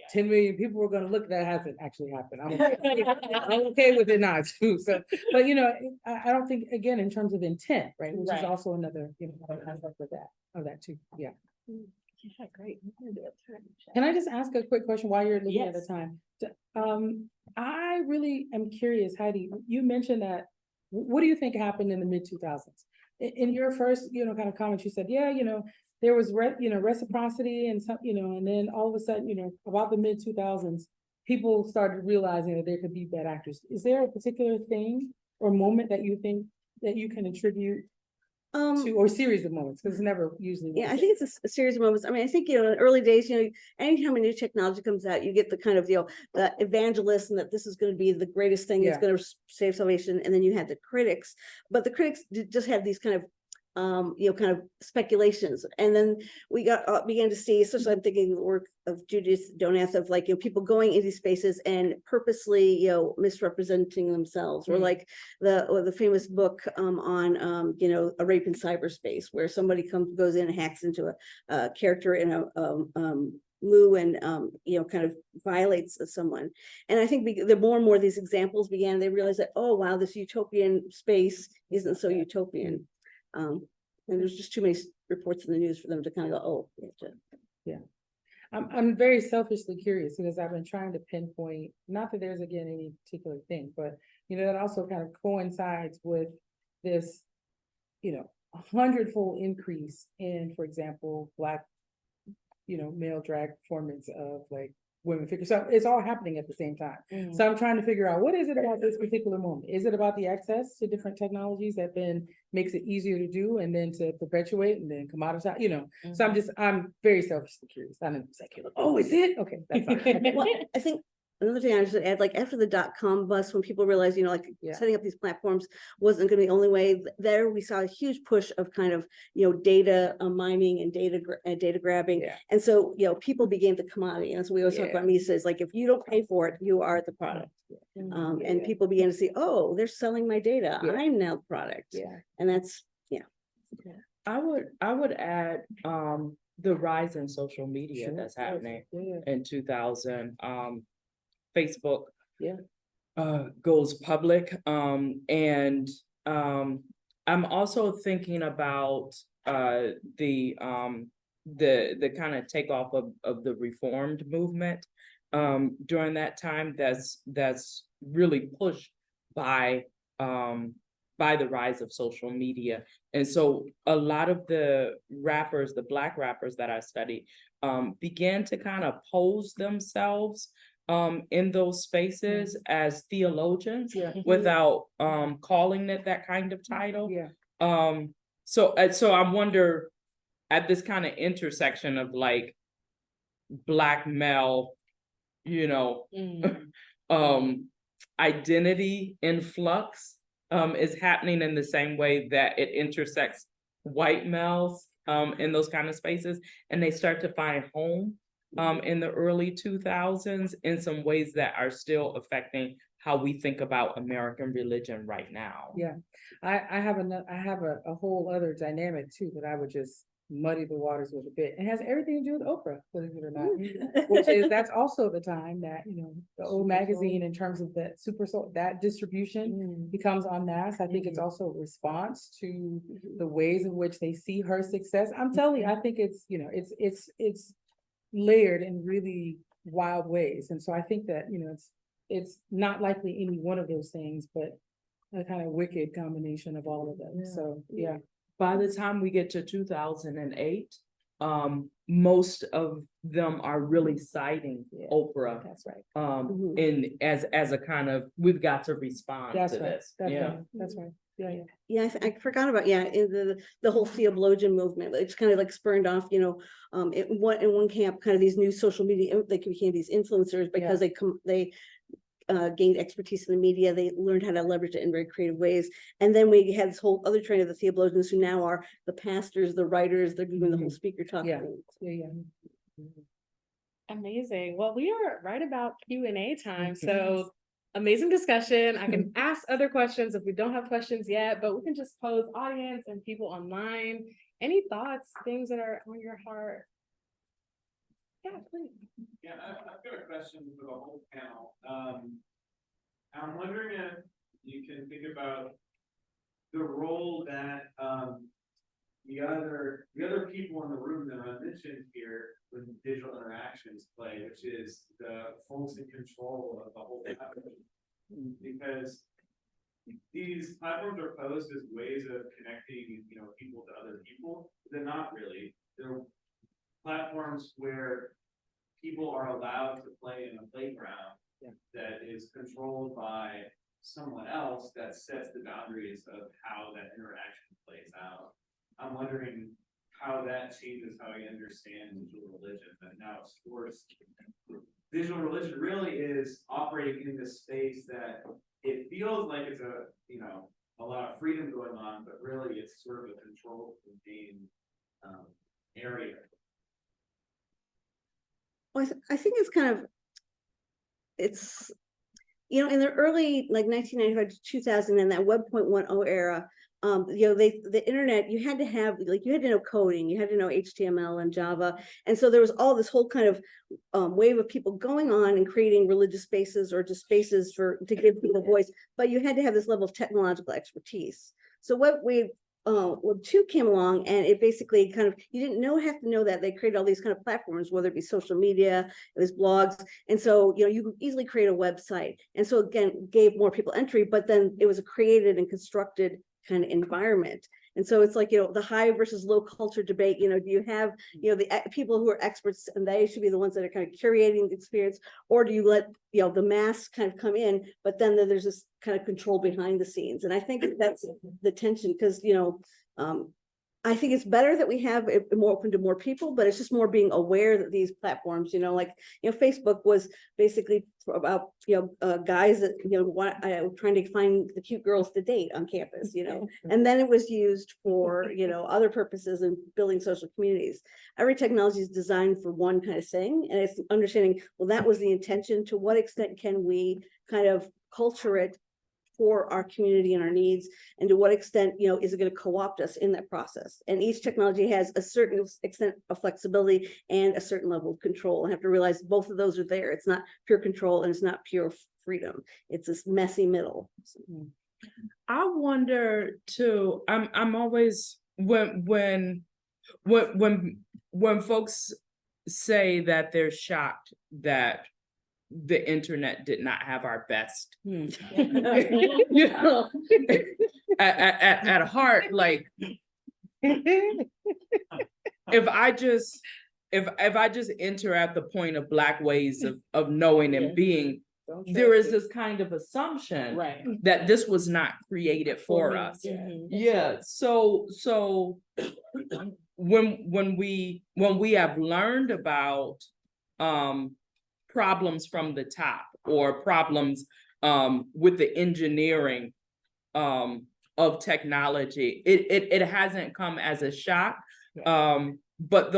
10 million people were going to look. That hasn't actually happened. I'm okay with it not too. So, but I don't think, again, in terms of intent, right? Which is also another, aspect of that too. Yeah. Yeah, great. Can I just ask a quick question while you're looking at the time? I really am curious, Heidi, you mentioned that, what do you think happened in the mid-2000s? In your first, kind of comments, you said, there was, reciprocity and some, and then all of a sudden, about the mid-2000s, people started realizing that there could be bad actors. Is there a particular thing or moment that you think that you can attribute to, or series of moments, because it's never usually. Yeah, I think it's a series of moments. I mean, I think, in the early days, anytime a new technology comes out, you get the kind of, the evangelists, and that this is going to be the greatest thing that's going to save salvation. And then you had the critics, but the critics just had these kind of, kind of speculations. And then we began to see, especially I'm thinking the work of Judith Donath, of like, people going into these spaces and purposely, misrepresenting themselves, or like the famous book on, a rape in cyberspace, where somebody goes in and hacks into a character in a Moo and kind of violates someone. And I think the more and more these examples began, they realized that, oh wow, this utopian space isn't so utopian. And there's just too many reports in the news for them to kind of go, oh, we have to. Yeah. I'm very selfishly curious, because I've been trying to pinpoint, not that there's again any particular thing, but that also kind of coincides with this, 100-fold increase in, for example, Black, male drag performance of like women figures. So it's all happening at the same time. So I'm trying to figure out, what is it about this particular moment? Is it about the access to different technologies that then makes it easier to do, and then to perpetuate, and then commoditize, So I'm very selfishly curious. I know it's like, oh, is it? Okay, that's fine. Well, I think another thing I should add, like after the .com bust, when people realized, setting up these platforms wasn't going to be the only way, there we saw a huge push of kind of, data mining and data grabbing. And so, people began to commodity. And so we always talk about Mises, like, if you don't pay for it, you are the product. And people began to see, oh, they're selling my data. I'm now the product. And that's, I would add, the rise in social media Sure. that's happening Yeah, in 2000. Facebook. Yeah. Goes public, and, I'm also thinking about, the kind of takeoff of the reformed movement, during that time, that's really pushed by, by the rise of social media. And so a lot of the rappers, the Black rappers that I studied, began to kind of pose themselves, in those spaces as theologians yeah, without, calling it that kind of title. yeah. So I wonder, at this kind of intersection of like Black male, you know, um, identity influx, is happening in the same way that it intersects white males, in those kind of spaces, and they start to find home, in the early 2000s in some ways that are still affecting how we think about American religion right now. Yeah, I have I have a whole other dynamic too that I would just muddy the waters with a bit. It has everything to do with Oprah, believe it or not. Which is, that's also the time that, the old magazine in terms of that super soul, that distribution becomes en masse. I think it's also a response to the ways in which they see her success. I'm telling you, I think it's, it's layered in really wild ways. And so I think that, it's not likely any one of those things, but a kind of wicked combination of all of them. So, yeah. By the time we get to 2008, most of them are really citing Oprah, That's right. in as a kind of, we've got to respond That's to right. this. That's Yeah. right. That's right. Yeah, yeah. Yeah, I forgot about, in the whole theologian movement, it's kind of like spurned off, in one camp, kind of these new social media, they became these influencers because they gained expertise in the media. They learned how to leverage it in very creative ways. And then we had this whole other train of the theologians who now are the pastors, the writers, they're doing the whole speaker talk. Yeah. thing. Yeah. Amazing. Well, we are right about Q&A time. So amazing discussion. I can ask other questions if we don't have questions yet, but we can just pose audience and people online. Any thoughts, things that are on your heart? Yeah, please. Yeah, I've got a question for the whole panel. I'm wondering if you can think about the role that the other people in the room that I mentioned here with digital interactions play, which is the folks in control of the whole platform. Because these platforms are posed as ways of connecting, people to other people. They're not really. They're platforms where people are allowed to play in a playground that is controlled by someone else that sets the boundaries of how that interaction plays out. I'm wondering how that changes how I understand digital religion, that now it's forced. Digital religion really is operating in this space that it feels like it's a lot of freedom going on, but really it's sort of a controlled, contained area. Well, I think it's kind of, in the early, like 1995 to 2000 and that Web 1.10 era, the internet, you had to know coding, you had to know HTML and Java. And so there was all this whole kind of wave of people going on and creating religious spaces or just spaces to give people voice, but you had to have this level of technological expertise. So Web 2 came along, and it basically kind of, you didn't have to know that. They created all these kind of platforms, whether it be social media, it was blogs. And so, you could easily create a website. And so again, gave more people entry, but then it was a created and constructed kind of environment. And so it's like, the high versus low culture debate, do you have, the people who are experts and they should be the ones that are kind of curating the experience, or do you let, the mass kind of come in, but then there's this kind of control behind the scenes. And I think that's the tension, because, I think it's better that we have it more open to more people, but it's just more being aware that these platforms, Facebook was basically about, guys that, trying to find the cute girls to date on campus, and then it was used for, other purposes and building social communities. Every technology is designed for one kind of thing. And it's understanding, well, that was the intention. To what extent can we kind of culture it for our community and our needs, and to what extent, is it going to co-opt us in that process? And each technology has a certain extent of flexibility and a certain level of control. I have to realize both of those are there. It's not pure control and it's not pure freedom. It's this messy middle. I wonder too, I'm always, when folks say that they're shocked that the internet did not have our best, you know, at heart, like, if I just enter at the point of Black ways of knowing and being, there is this kind of assumption Right. that this was not created for us. Yeah, so when we have learned about problems from the top, or problems with the engineering of technology, it hasn't come as a shock. But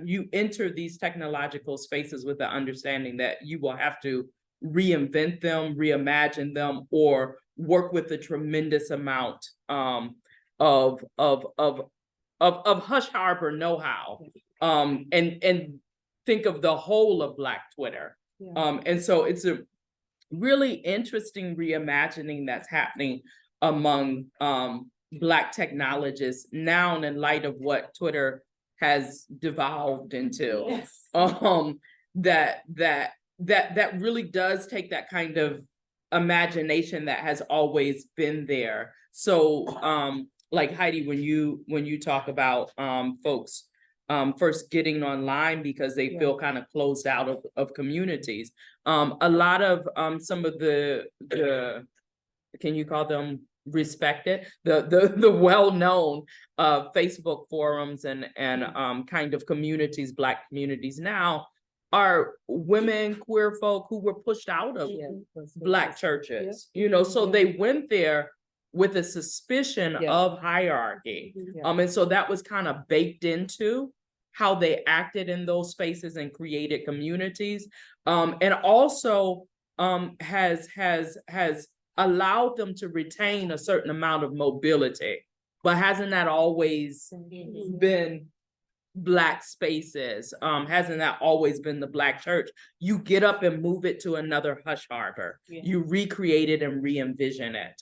you enter these technological spaces with the understanding that you will have to reinvent them, reimagine them, or work with a tremendous amount of hush harbor know-how, and think of the whole of Black Twitter. And so it's a really interesting reimagining that's happening among Black technologists now, in light of what Twitter has devolved into. Yes. That really does take that kind of imagination that has always been there. So like Heidi, when you talk about folks first getting online because they feel kind of closed out of communities, a lot of some of the can you call them respected, the well-known Facebook forums and kind of communities, Black communities now, are women, queer folk who were pushed out of Black churches, so they went there with a suspicion of hierarchy. And so that was kind of baked into how they acted in those spaces and created communities. And also has allowed them to retain a certain amount of mobility. But hasn't that always been Black spaces? Hasn't that always been the Black church? You get up and move it to another hush harbor. You recreate it and re-envision it.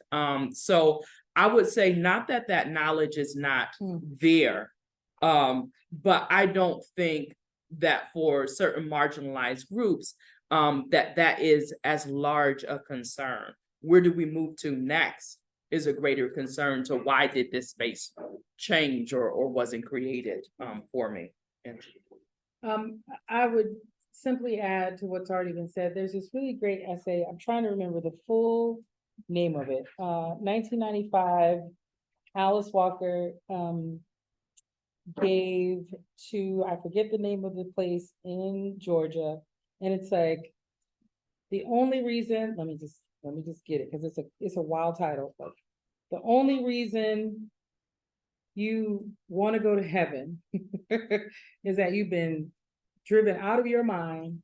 So I would say not that knowledge is not there, but I don't think that for certain marginalized groups, that is as large a concern. Where do we move to next is a greater concern to why did this space change or wasn't created for me. I would simply add to what's already been said. There's this really great essay. I'm trying to remember the full name of it. 1995, Alice Walker gave to, I forget the name of the place in Georgia. And it's like, the only reason, let me just get it, because it's a wild title. Like, the only reason you want to go to heaven is that you've been driven out of your mind,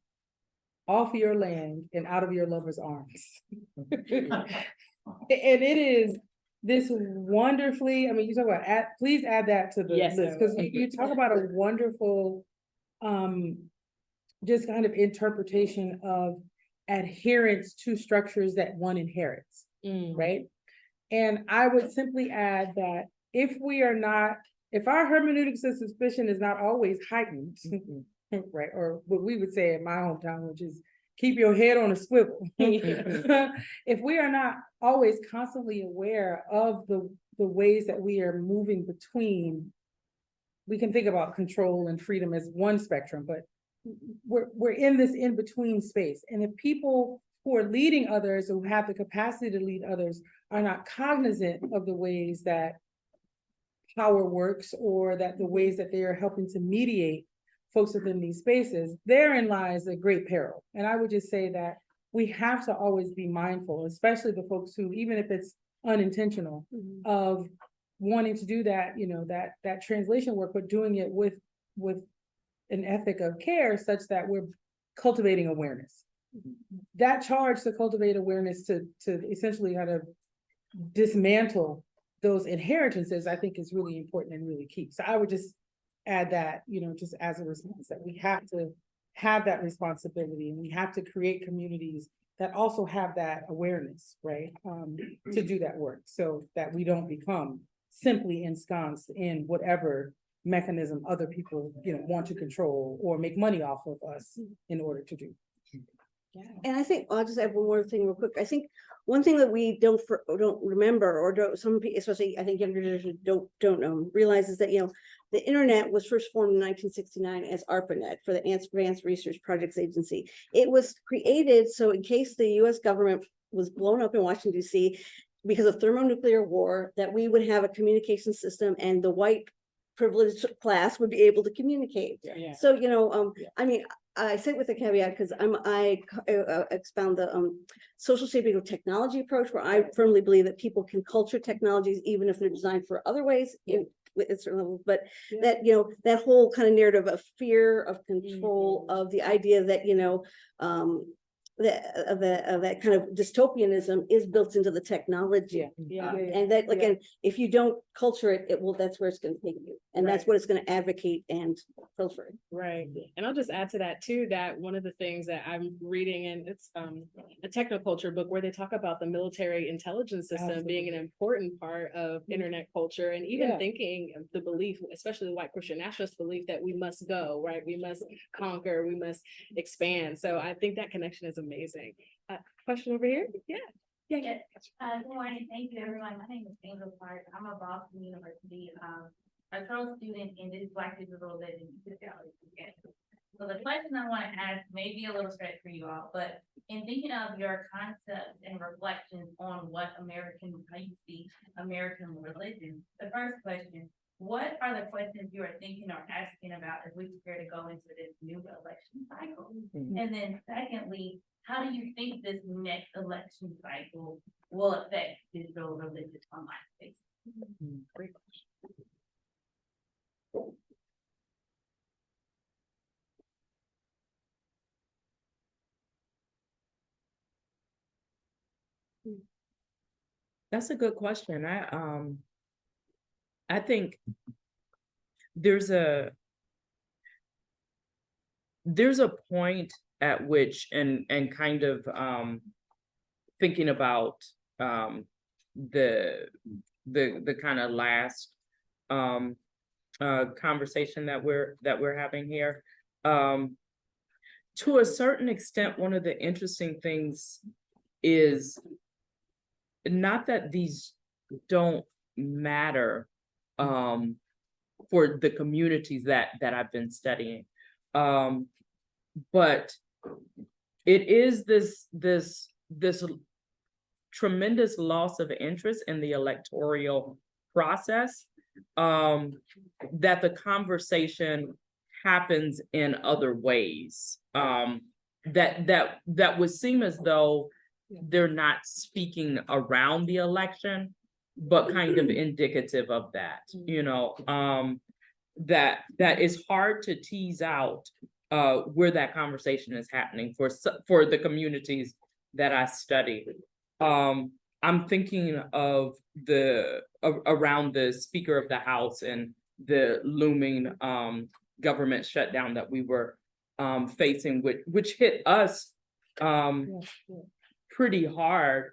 off your land, and out of your lover's arms. And it is this wonderfully, I mean, you talk about, please add that to the list, because you talk about a wonderful, just kind of interpretation of adherence to structures that one inherits, right? And I would simply add that if our hermeneutics of suspicion is not always heightened, right? Or what we would say in my hometown, which is keep your head on a swivel. If we are not always constantly aware of the ways that we are moving between, we can think about control and freedom as one spectrum, but we're in this in-between space. And if people who are leading others, who have the capacity to lead others, are not cognizant of the ways that power works, or that the ways that they are helping to mediate folks within these spaces, therein lies a great peril. And I would just say that we have to always be mindful, especially the folks who, even if it's unintentional, of wanting to do that, that translation work, but doing it with an ethic of care such that we're cultivating awareness. That charge to cultivate awareness, to essentially kind of dismantle those inheritances, I think is really important and really key. So I would just add that, just as a response, that we have to have that responsibility, and we have to create communities that also have that awareness, right? To do that work, so that we don't become simply ensconced in whatever mechanism other people, want to control or make money off of us in order to do. And I think I'll just add one more thing real quick. I think one thing that we don't remember, or don't, some people, especially I think younger generation don't realize, is that, the internet was first formed in 1969 as ARPANET, for the Advanced Research Projects Agency. It was created so in case the US government was blown up in Washington, DC, because of thermonuclear war, that we would have a communication system and the white privileged class would be able to communicate. Yeah. So, I mean, I say it with a caveat because I expound the social shaping of technology approach, where I firmly believe that people can culture technologies even if they're designed for other ways at certain levels, but that, that whole kind of narrative of fear, of control, of the idea that, that kind of dystopianism is built into the technology. And that, again, if you don't culture it, that's where it's going to take you. And that's what it's going to advocate and filter. Right. And I'll just add to that too, that one of the things that I'm reading, and it's a technoculture book where they talk about the military intelligence system being an important part of internet culture, and even thinking of the belief, especially the white Christian nationalist belief, that we must go, right? We must conquer, we must expand. So I think that connection is amazing. Question over here? Yeah. Yes. Good morning. Thank you, everyone. My name is Angel Clark. I'm a Boston University, a fellow student in this Black digital religion. So the question I want to ask may be a little stretch for you all, but in thinking of your concepts and reflections on how you see American religion, the first question, what are the questions you are thinking or asking about as we prepare to go into this new election cycle? And then secondly, how do you think this next election cycle will affect digital religious online space? Great question. That's a good question. I think there's a point at which, and kind of thinking about the kind of last conversation that we're having here. To a certain extent, one of the interesting things is not that these don't matter for the communities that I've been studying, but it is this tremendous loss of interest in the electoral process, that the conversation happens in other ways, that would seem as though they're not speaking around the election, but kind of indicative of that, that is hard to tease out where that conversation is happening for the communities that I study. I'm thinking of around the Speaker of the House and the looming government shutdown that we were facing, which hit us pretty hard,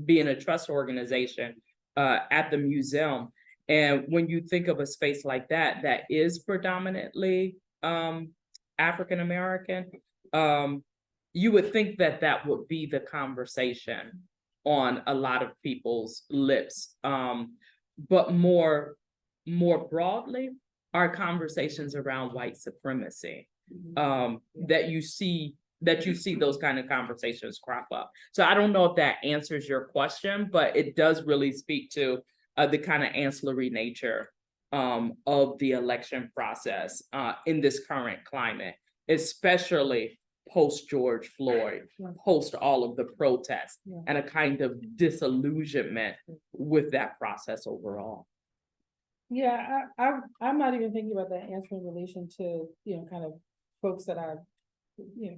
being a trust organization at the museum. And when you think of a space like that is predominantly African American, you would think that would be the conversation on a lot of people's lips. But more broadly, our conversations around white supremacy, that you see those kind of conversations crop up. So I don't know if that answers your question, but it does really speak to the kind of ancillary nature of the election process in this current climate, especially post George Floyd, post all of the protests, and a kind of disillusionment with that process overall. Yeah, I'm not even thinking about that answer in relation to, kind of folks that I've,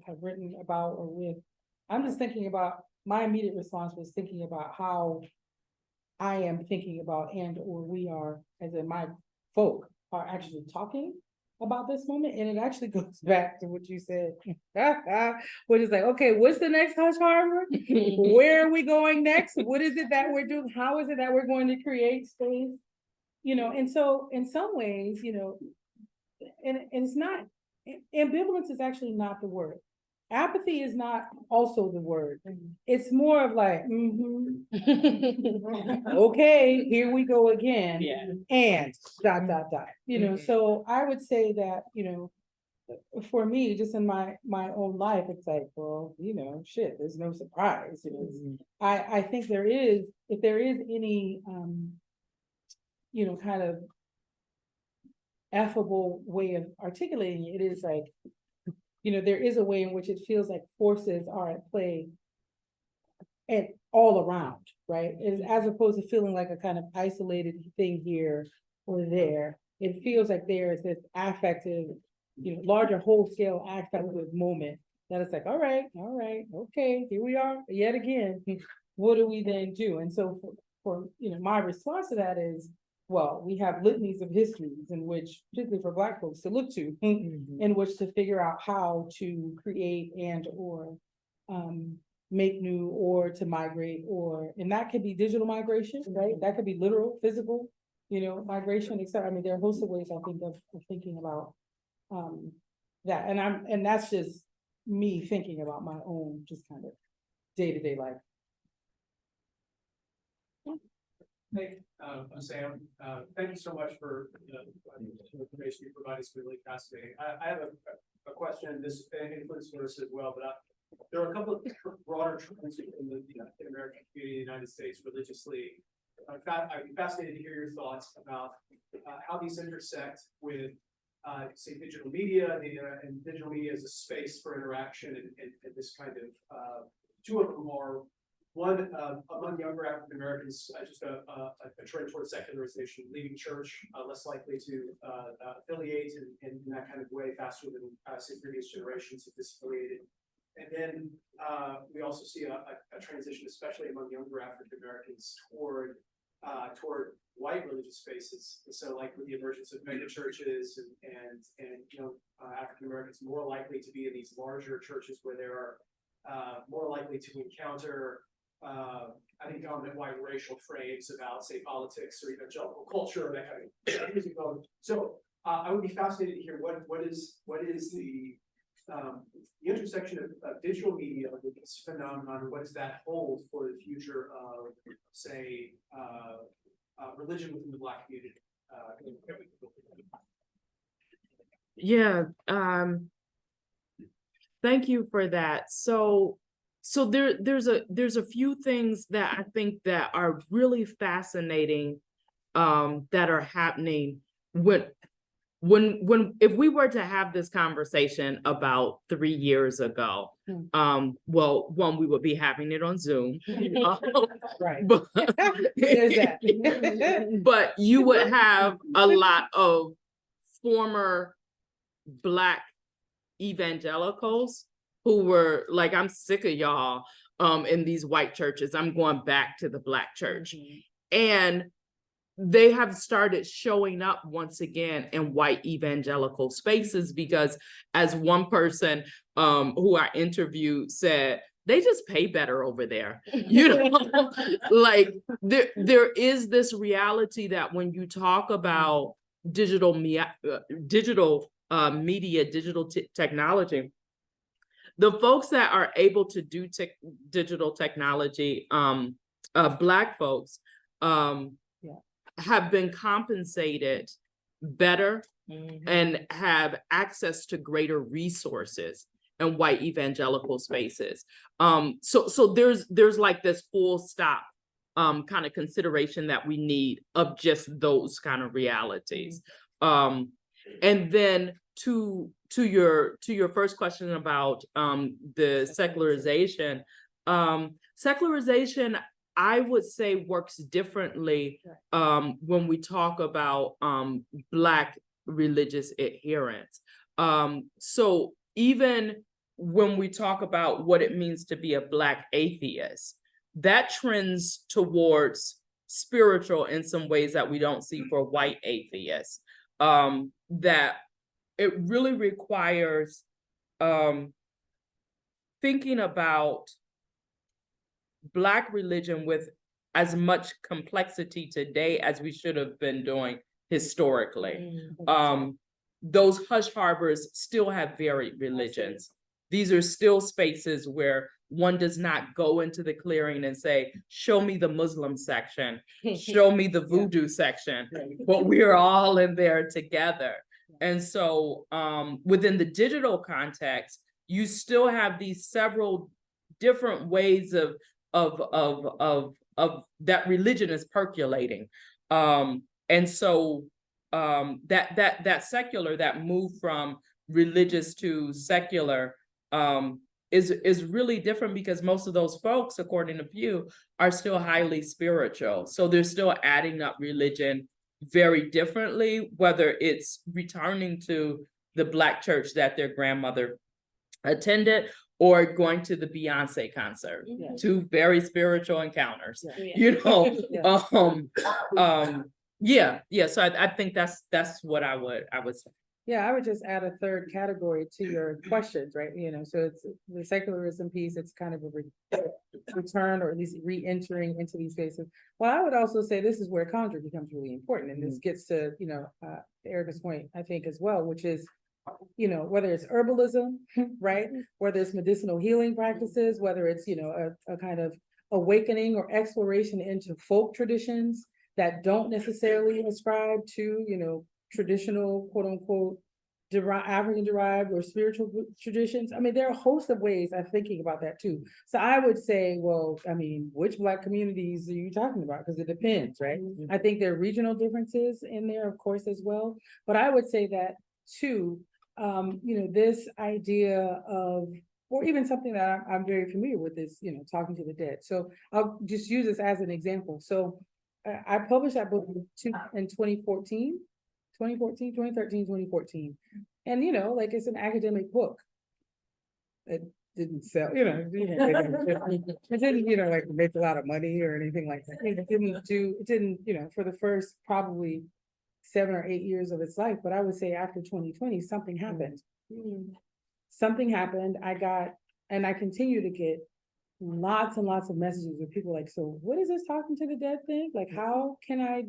have written about or with. I'm just thinking about, my immediate response was thinking about how I am thinking about and or we are, as in my folk, are actually talking about this moment. And it actually goes back to what you said. What is like, okay, what's the next Hush Harbor? Where are we going next? What is it that we're doing? How is it that we're going to create space? You know, and so in some ways, you know, and it's not, ambivalence is actually not the word. Apathy is not also the word. It's more of like, okay, here we go again. Yeah. And dot, you know, so I would say that, you know, for me, just in my own life, it's like, well, you know, shit, there's no surprise. You know, I think there is, if there is any, you know, kind of affable way of articulating it, it is like, you know, there is a way in which it feels like forces are at play and all around, right? As opposed to feeling like a kind of isolated thing here or there. It feels like there is this affective, you know, larger whole scale affective moment that it's like, all right, okay, here we are yet again. What do we then do? And so for you know, my response to that is, well, we have litanies of histories in which, particularly for Black folks to look to, in which to figure out how to create and or make new or to migrate, or, and that could be digital migration, right? That could be literal, physical, you know, migration, except, I mean, there are a host of ways I think of thinking about that. And that's just me thinking about my own just kind of day-to-day life. Hey, I'm Sam. Thank you so much for the information you provided. It's really fascinating. I have a question. This includes Larissa as well, but there are a couple of broader trends in the American community in the United States religiously. I'd be fascinated to hear your thoughts about how these intersect with, say, digital media and digital media as a space for interaction and this kind of, two of them are one, among younger African Americans, just a trend towards secularization, leaving church, less likely to affiliate in that kind of way faster than, say, previous generations have disaffiliated. And then we also see a transition, especially among younger African Americans, toward white religious spaces. And so, like with the emergence of mega churches and you know, African Americans more likely to be in these larger churches where they are more likely to encounter I think dominant white racial frames about, say, politics or evangelical culture, that kind of thing. So I would be fascinated to hear what is the intersection of digital media with this phenomenon, and what does that hold for the future of, say, religion within the Black community? Yeah, thank you for that. So there's a few things that I think that are really fascinating that are happening when if we were to have this conversation about 3 years ago, well, one, we would be having it on Zoom. Right. But, There's that. but you would have a lot of former Black evangelicals who were like, I'm sick of y'all in these white churches. I'm going back to the Black church. And they have started showing up once again in white evangelical spaces because, as one person who I interviewed said, they just pay better over there. You know, like there is this reality that when you talk about digital media, digital technology, the folks that are able to do digital technology, Black folks, have been compensated better and have access to greater resources in white evangelical spaces. So there's like this full stop kind of consideration that we need of just those kind of realities. And then to your first question about the secularization, secularization, I would say, works differently when we talk about Black religious adherence. So even when we talk about what it means to be a Black atheist, that trends towards spiritual in some ways that we don't see for white atheists. That it really requires thinking about Black religion with as much complexity today as we should have been doing historically. Those hush harbors still have varied religions. These are still spaces where one does not go into the clearing and say, show me the Muslim section, show me the voodoo section, but we are all in there together. And so within the digital context, you still have these several different ways of that religion is percolating. And so that secular, that move from religious to secular is really different because most of those folks, according to Pew, are still highly spiritual. So they're still adding up religion very differently, whether it's returning to the Black church that their grandmother attended or going to the Beyonce concert. Two very spiritual encounters, you know. So I think that's what I would say. Yeah, I would just add a third category to your questions, right? You know, so it's the secularism piece, it's kind of a return or at least re-entering into these spaces. Well, I would also say this is where conjure becomes really important. And this gets to, you know, Erica's point, I think, as well, which is, you know, whether it's herbalism, right? Whether it's medicinal healing practices, whether it's, you know, a kind of awakening or exploration into folk traditions that don't necessarily ascribe to, you know, traditional, quote unquote, African derived or spiritual traditions. I mean, there are a host of ways of thinking about that too. So I would say, well, I mean, which Black communities are you talking about? Because it depends, right? I think there are regional differences in there, of course, as well. But I would say that too, you know, this idea of, or even something that I'm very familiar with is, you know, talking to the dead. So I'll just use this as an example. So I published that book in 2013, 2014. And, you know, like it's an academic book. It didn't sell, you know, it didn't, you know, like make a lot of money or anything like that. It didn't, you know, for the first probably 7 or 8 years of its life. But I would say after 2020, something happened. Something happened. And I continue to get lots and lots of messages with people like, so what is this talking to the dead thing? Like, how can I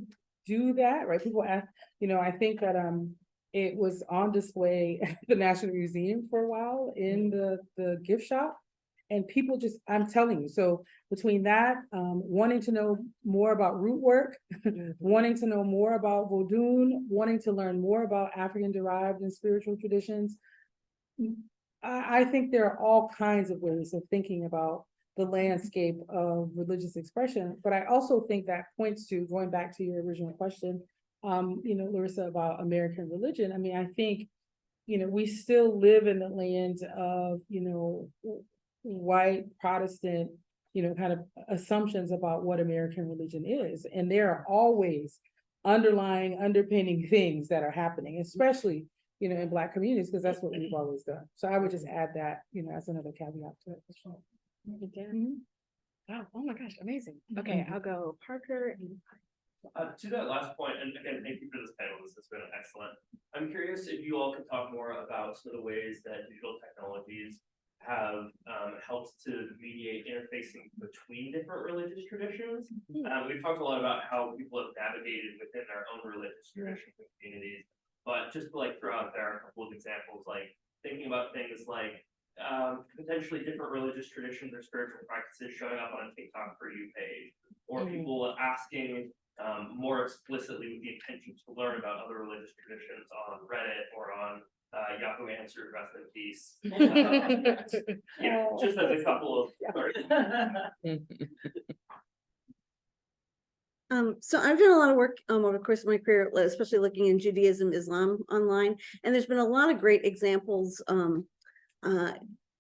do that? Right? People ask, you know, I think that it was on display at the National Museum for a while in the gift shop. And people just, I'm telling you, so between that, wanting to know more about root work, wanting to know more about Vodun, wanting to learn more about African derived and spiritual traditions, I think there are all kinds of ways of thinking about the landscape of religious expression. But I also think that points to, going back to your original question, you know, Larissa, about American religion. I mean, I think, you know, we still live in the land of, you know, white Protestant, you know, kind of assumptions about what American religion is. And there are always underpinning things that are happening, especially, you know, in Black communities, because that's what we've always done. So I would just add that, you know, as another caveat to it. Wow, oh my gosh, amazing. Okay, I'll go Parker and To that last point, and again, thank you for this panel, this has been excellent. I'm curious if you all could talk more about some of the ways that digital technologies have helped to mediate interfacing between different religious traditions. We've talked a lot about how people have navigated within their own religious traditions and communities, but just to like throw out there a couple of examples, like thinking about things like potentially different religious traditions or spiritual practices showing up on a TikTok For You page, or people asking more explicitly with the intention to learn about other religious traditions on Reddit or on Yahoo Answers, rest in peace. Yeah, just as a couple of. So I've done a lot of work over the course of my career, especially looking in Judaism, Islam online, and there's been a lot of great examples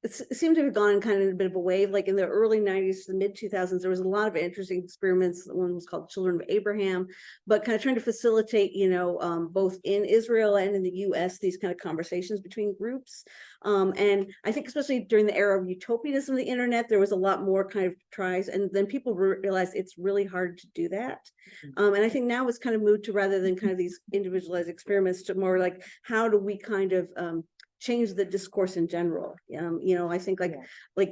it seemed to have gone kind of in a bit of a wave, like in the early 90s to the mid 2000s, there was a lot of interesting experiments. One was called Children of Abraham, but kind of trying to facilitate, both in Israel and in the US, these kind of conversations between groups. And I think especially during the era of utopianism of the internet, there was a lot more kind of tries, and then people realized it's really hard to do that. And I think now it's kind of moved to, rather than kind of these individualized experiments, to more like, how do we kind of change the discourse in general. I think like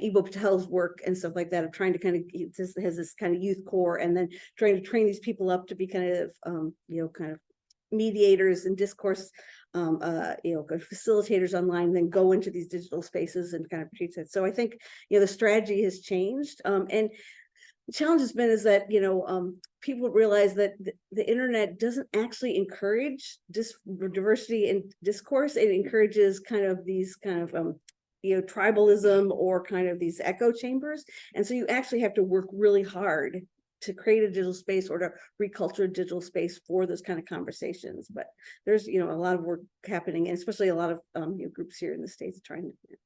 Ibo Patel's work and stuff like that of trying to kind of, has this kind of youth core, and then trying to train these people up to be kind of kind of mediators and discourse kind of facilitators online, then go into these digital spaces and kind of treat it. So I think the strategy has changed, and the challenge has been is that people realize that the internet doesn't actually encourage diversity in discourse. It encourages kind of these kind of tribalism, or kind of these echo chambers. And so you actually have to work really hard to create a digital space, or to reculture a digital space for those kind of conversations. But there's a lot of work happening, and especially a lot of groups here in the States trying to.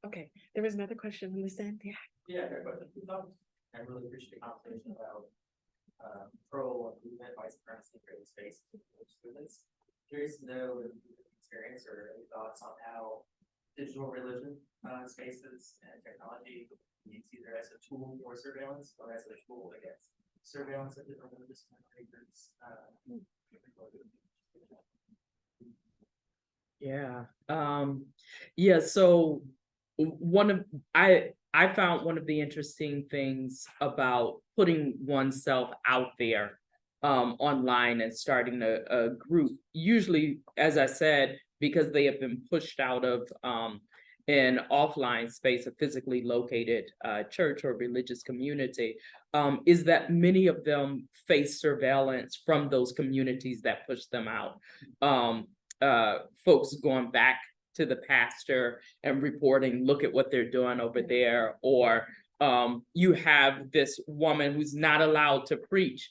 Okay, there was another question from this end. Yeah. Yeah, great question. I really appreciate the conversation about pro movement, white supremacy, creating space for students. Curious to know if you have experience or any thoughts on how digital religion spaces and technology needs either as a tool for surveillance or as a tool against surveillance of different religious groups. So I found one of the interesting things about putting oneself out there online and starting a group, usually, as I said, because they have been pushed out of an offline space, a physically located church or religious community, is that many of them face surveillance from those communities that push them out. Folks going back to the pastor and reporting, look at what they're doing over there, or you have this woman who's not allowed to preach.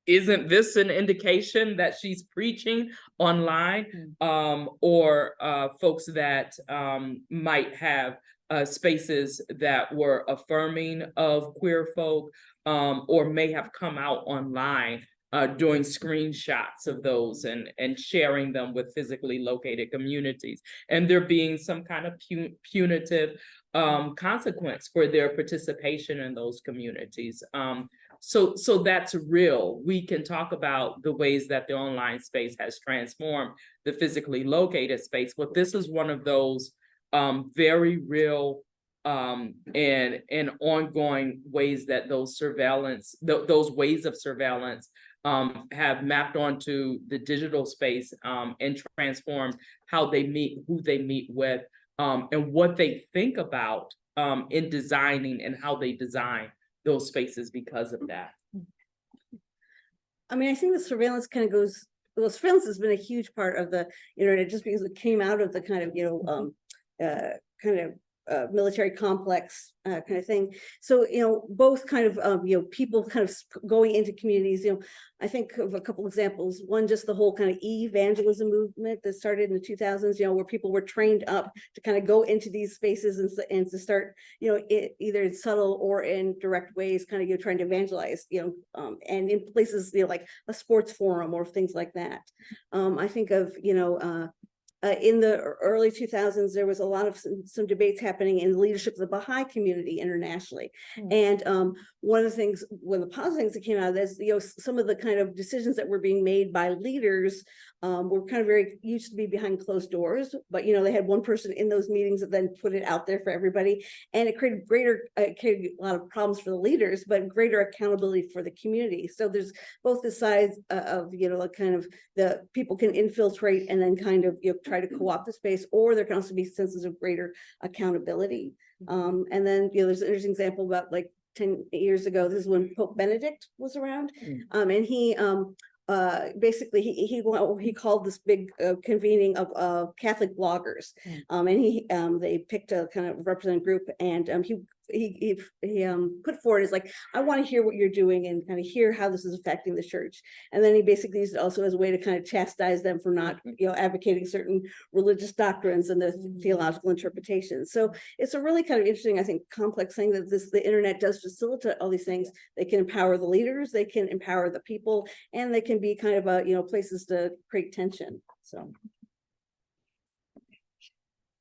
Isn't this an indication that she's preaching online? Or folks that might have spaces that were affirming of queer folk, or may have come out online doing screenshots of those and sharing them with physically located communities. And there being some kind of punitive consequence for their participation in those communities. So that's real. We can talk about the ways that the online space has transformed the physically located space, but this is one of those very real and ongoing ways that those surveillance, those ways of surveillance have mapped onto the digital space and transformed how they meet, who they meet with, and what they think about in designing and how they design those spaces because of that. I mean, I think the surveillance kind of goes, well, surveillance has been a huge part of the internet, just because it came out of the kind of, military complex kind of thing. So, both kind of, people kind of going into communities, I think of a couple examples. One, just the whole kind of evangelism movement that started in the 2000s, where people were trained up to kind of go into these spaces and to start, either in subtle or in direct ways, kind of, trying to evangelize, and in places, like a sports forum or things like that. I think of, in the early 2000s, there was a lot of some debates happening in the leadership of the Baha'i community internationally. And one of the things, one of the positive things that came out of this, some of the kind of decisions that were being made by leaders were kind of very, used to be behind closed doors, but they had one person in those meetings that then put it out there for everybody. And it created created a lot of problems for the leaders, but greater accountability for the community. So there's both the sides of, kind of the people can infiltrate and then kind of, try to co-opt the space, or there can also be senses of greater accountability. And then, there's an interesting example about like 10 years ago, this is when Pope Benedict was around, and he basically he called this big convening of Catholic bloggers, and they picked a kind of representative group, and he put forward is like, I want to hear what you're doing and kind of hear how this is affecting the church. And then he basically used it also as a way to kind of chastise them for not, advocating certain religious doctrines and the theological interpretations. So it's a really kind of interesting, I think, complex thing that the internet does facilitate all these things. They can empower the leaders, they can empower the people, and they can be kind of places to create tension. So.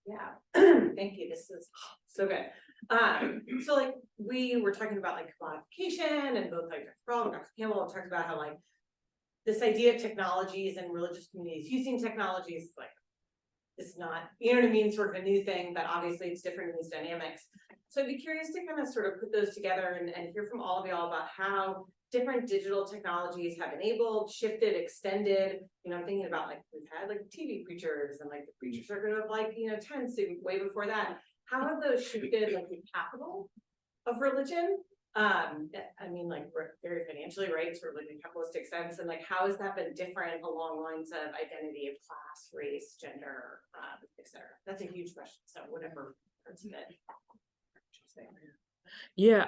Yeah, thank you. This is so good. So like we were talking about like commodification, and both like Dr. Brawl and Dr. Campbell have talked about how like this idea of technologies and religious communities using technologies, like it's not, you know what I mean, sort of a new thing, but obviously it's different in these dynamics. So I'd be curious to kind of sort of put those together and hear from all of y'all about how different digital technologies have enabled, shifted, extended. I'm thinking about like we've had like TV preachers and like the preacher circuit of like, tents way before that. How have those shifted like the capital of religion? I mean, like we're very financially, right? Sort of like in a capitalistic sense. And like, how has that been different along lines of identity of class, race, gender, et cetera? That's a huge question. So whatever parts of it. Yeah,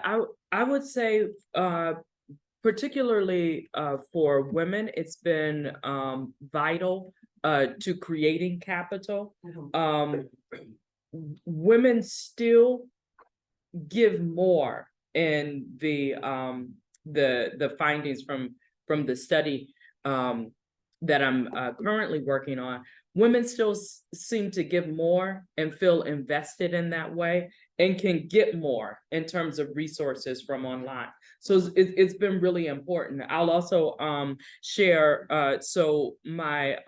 I would say particularly for women, it's been vital to creating capital. Women still give more in the findings from the study that I'm currently working on. Women still seem to give more and feel invested in that way and can get more in terms of resources from online. So it's been really important. I'll also share, so my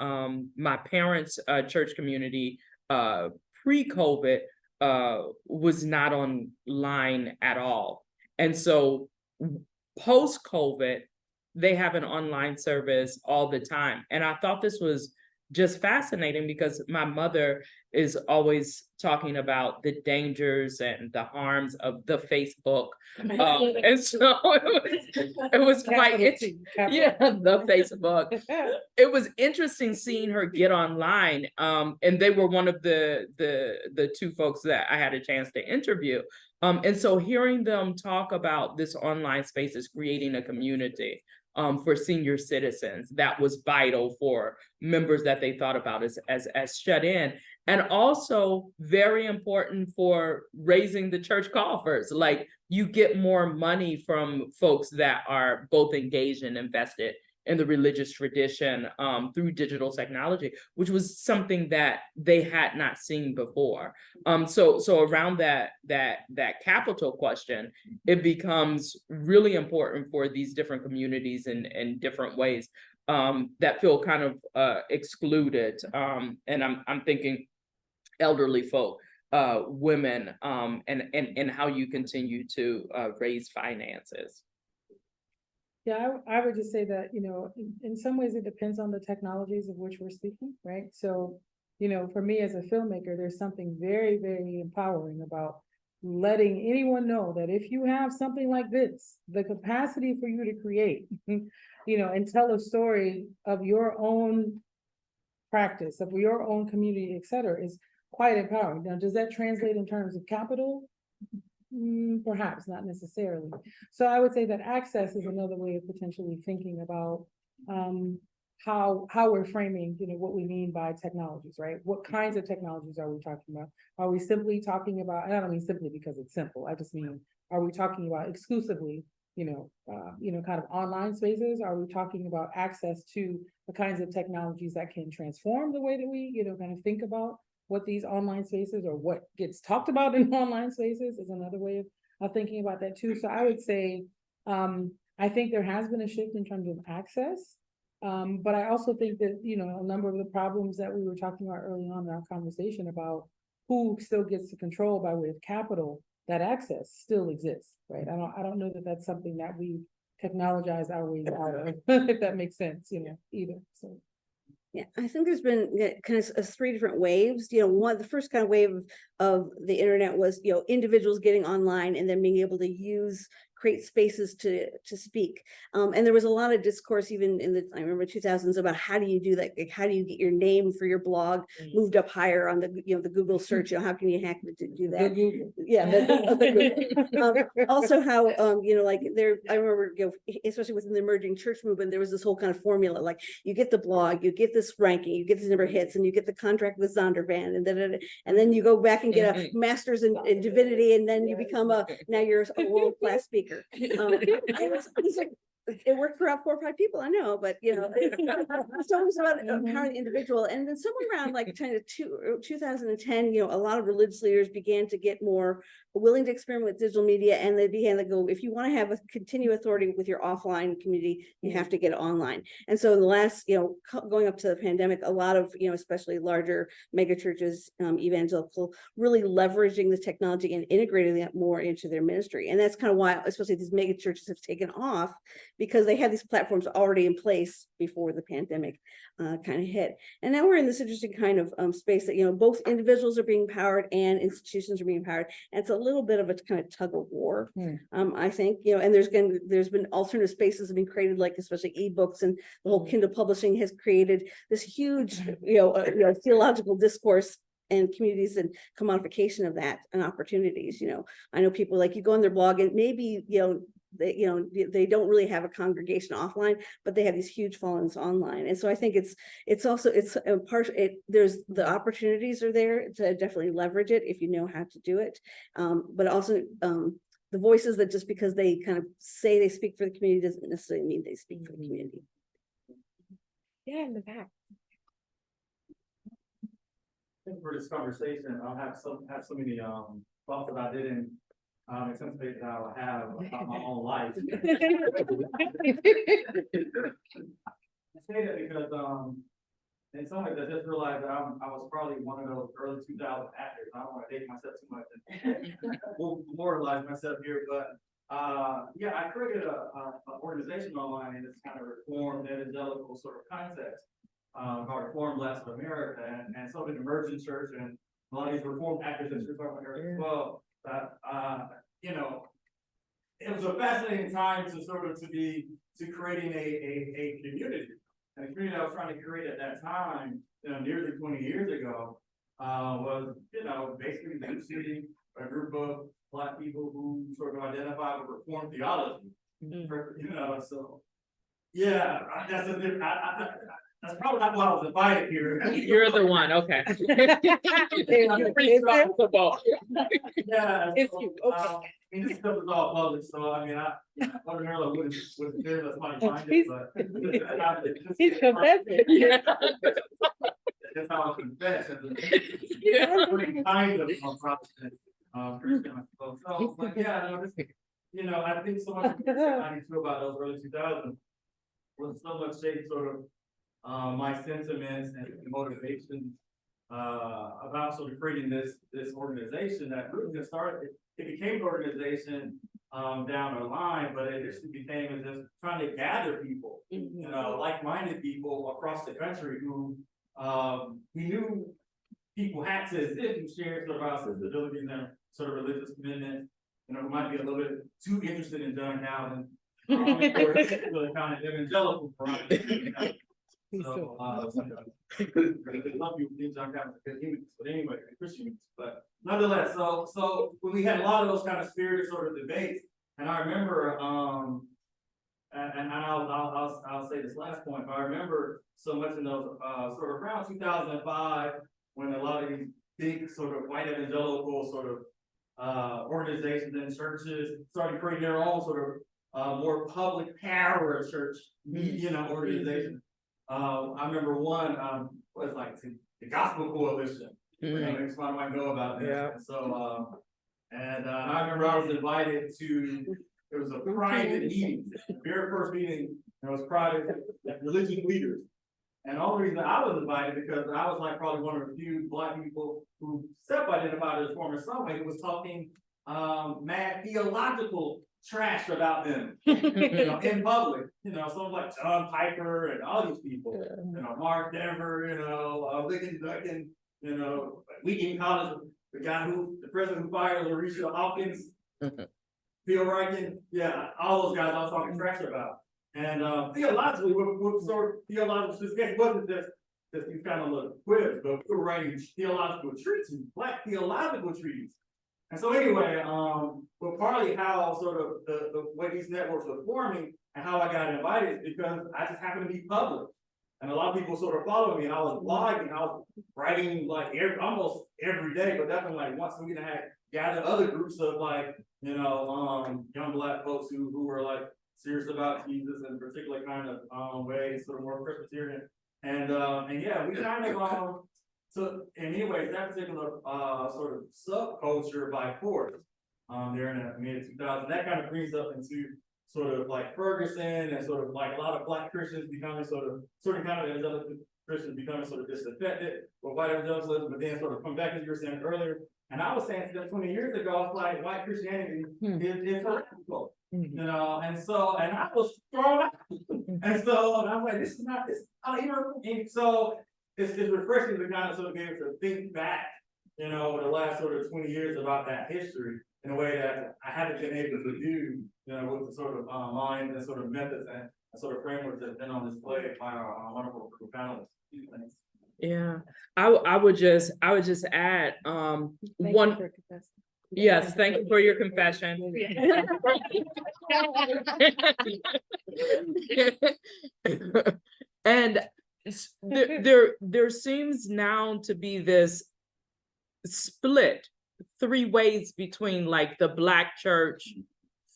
parents' church community pre-COVID was not online at all. And so post-COVID, they have an online service all the time. And I thought this was just fascinating because my mother is always talking about the dangers and the harms of the Facebook. And so it was quite, the Facebook. It was interesting seeing her get online. And they were one of the two folks that I had a chance to interview. And so hearing them talk about this online space is creating a community for senior citizens that was vital for members that they thought about as shut in, and also very important for raising the church coffers. Like you get more money from folks that are both engaged and invested in the religious tradition through digital technology, which was something that they had not seen before. So around that capital question, it becomes really important for these different communities in different ways that feel kind of excluded. And I'm thinking elderly folk, women, and how you continue to raise finances. Yeah, I would just say that, in some ways it depends on the technologies of which we're speaking, right? So, for me as a filmmaker, there's something very, very empowering about letting anyone know that if you have something like this, the capacity for you to create, and tell a story of your own practice, of your own community, et cetera, is quite empowering. Now, does that translate in terms of capital? Perhaps not necessarily. So I would say that access is another way of potentially thinking about how we're framing, what we mean by technologies, right? What kinds of technologies are we talking about? Are we simply talking about, and I don't mean simply because it's simple, I just mean, are we talking about exclusively, kind of online spaces? Are we talking about access to the kinds of technologies that can transform the way that we, kind of think about what these online spaces, or what gets talked about in online spaces, is another way of thinking about that too. So I would say, I think there has been a shift in terms of access. But I also think that, a number of the problems that we were talking about early on in our conversation about who still gets to control by way of capital, that access still exists, right? I don't know that that's something that we technologize our way out of, if that makes sense, either, so. Yeah, I think there's been kind of three different waves. The first kind of wave of the internet was, individuals getting online and then being able to use, create spaces to speak. And there was a lot of discourse even in I remember 2000s about how do you do that? Like, how do you get your name for your blog moved up higher on the, the Google search? How can you hack to do that? Yeah. Also how, like I remember, especially within the emerging church movement, there was this whole kind of formula, like you get the blog, you get this ranking, you get this number of hits, and you get the contract with Zondervan, and then you go back and get a master's in divinity, and then you become now you're a world-class speaker. It worked for about 4 or 5 people, I know, but it's always about empowering the individual. And then somewhere around like kind of 2010, a lot of religious leaders began to get more willing to experiment with digital media, and they began to go, if you want to have a continued authority with your offline community, you have to get online. And so in the last, going up to the pandemic, a lot of, especially larger mega churches, evangelical, really leveraging the technology and integrating that more into their ministry. And that's kind of why, especially these mega churches have taken off, because they had these platforms already in place before the pandemic kind of hit. And now we're in this interesting kind of space that, both individuals are being empowered and institutions are being empowered. And it's a little bit of a kind of tug of war, I think, and there's been alternative spaces have been created, like especially ebooks, and the whole Kindle publishing has created this huge, theological discourse and communities and commodification of that and opportunities. I know people, like, you go on their blog and maybe, they don't really have a congregation offline, but they have these huge followings online. And so I think it's a part, there's the opportunities are there to definitely leverage it if you know how to do it. But also the voices that just because they kind of say they speak for the community doesn't necessarily mean they speak for the community. Yeah, in the back. Thank you for this conversation. I'll have so many thoughts that I didn't anticipate that I would have about my own life. I say that because in some ways I just realized that I was probably one of those early 2000 actors. I don't want to date myself too much and memorialize myself here, but yeah, I created an organization online in this kind of reformed evangelical sort of context. Called Reformed Blacks of America, and some of the emerging church and a lot of these reformed actors that you're talking about here as well. It was a fascinating time to creating a community. And the community I was trying to create at that time, nearly 20 years ago, was, basically a group of Black people who sort of identify with Reformed theology. So yeah, that's a different. That's probably not why I was invited here. You're the one, okay. You're responsible. Yeah. It's so, you, okay. This stuff is all public, so I mean, I ordinarily wouldn't share this money find it, but. He's confessing. Yeah. That's how I confess. Yeah. Pretty kind of Protestant, Christian. So, but yeah, I think so much of the I feel about those early 2000s was so much shaped sort of my sentiments and motivations about sort of creating this organization that really just started. It became an organization down the line, but it just became as just trying to gather people, like-minded people across the country who we knew people had to exist who shared sort of our sensibilities and sort of religious commitments. Who might be a little bit too interested in John Calvin, or really kind of evangelical variety. So, I love you, John Calvin, but anyway, Christians, but nonetheless, so when we had a lot of those kind of spirited sort of debates, and I remember, and I'll say this last point, but I remember so much in those, sort of around 2005, when a lot of these big sort of white evangelical sort of organizations and churches started creating their own sort of more public power church media organizations. I remember one was like the Gospel Coalition. Maybe somebody might know about that. Yeah. So and I remember I was invited to. It was a private meeting. The very first meeting, it was private, like religious leaders. And the only reason I was invited because I was like probably one of the few Black people who self-identified as Reformed in some way, who was talking mad theological trash about them, in public. Someone like John Piper and all these people, Mark Dever, Ligon Duncan, Wheaton College, the president who fired Larisha Hawkins. Phil Rankin, yeah, all those guys I was talking trash about. And theologically, we're sort of theological sophistication wasn't just these kind of little quips, but we were writing theological treatises, Black theological treatises. And so anyway, but partly how sort of the way these networks are forming and how I got invited is because I just happened to be public. And a lot of people sort of follow me, and I was blogging, I was writing like almost every day, but definitely like once a week, I had gathered other groups of like, you know, young Black folks who were like serious about Jesus in particular kind of ways, sort of more Presbyterian. And yeah, we kind of so in many ways that particular sort of subculture by force there in the mid 2000s, that kind of brings up into sort of like Ferguson and sort of like a lot of Black Christians becoming sort of kind of evangelical Christians becoming sort of disaffected with white evangelicalism, but then sort of come back as you were saying earlier. And I was saying to them 20 years ago, it's like white Christianity is heretical, you know, and I was thrown out. And so and I was like, this is not this, you know, and so it's refreshing to kind of sort of be able to think back, you know, over the last sort of 20 years about that history in a way that I haven't been able to do, you know, with the sort of minds and sort of methods and sort of frameworks that's been on display by our wonderful group of panelists. Yeah, I would just add one. Yes, thank you for your confession. And there seems now to be this split 3 ways between like the Black church,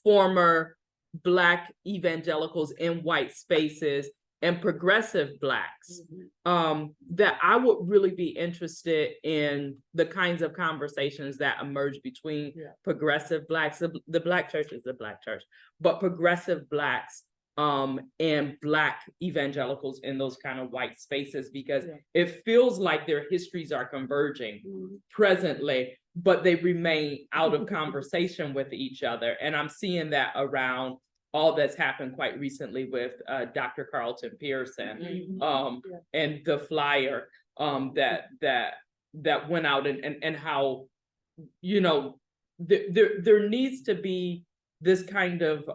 former Black evangelicals in white spaces, and progressive Blacks. That I would really be interested in the kinds of conversations that emerge between progressive Blacks. The Black church is the Black church, but progressive Blacks and Black evangelicals in those kind of white spaces, because it feels like their histories are converging presently, but they remain out of conversation with each other. And I'm seeing that around all that's happened quite recently with Dr. Carlton Pearson and the flyer that went out, and how, you know, there needs to be this kind of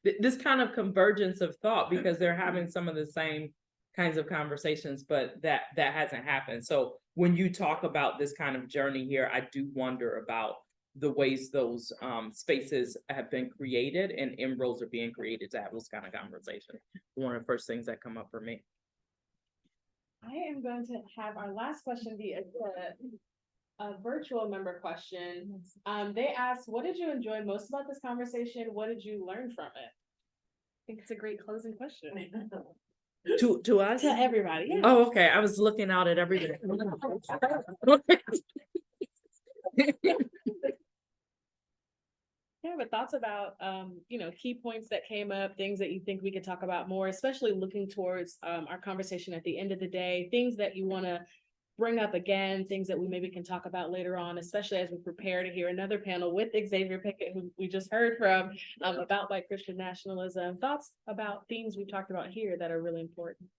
this kind of convergence of thought, because they're having some of the same kinds of conversations, but that hasn't happened. So when you talk about this kind of journey here, I do wonder about the ways those spaces have been created and inroads are being created to have those kind of conversations. One of the first things that come up for me. I am going to have our last question be a virtual member question. They asked, what did you enjoy most about this conversation? What did you learn from it? I think it's a great closing question. To us? To everybody. Yeah. Oh, okay. I was looking out at everybody. Yeah, but thoughts about, you know, key points that came up, things that you think we could talk about more, especially looking towards our conversation at the end of the day, things that you want to bring up again, things that we maybe can talk about later on, especially as we prepare to hear another panel with Xavier Pickett, who we just heard from, about white Christian nationalism. Thoughts about themes we've talked about here that are really important.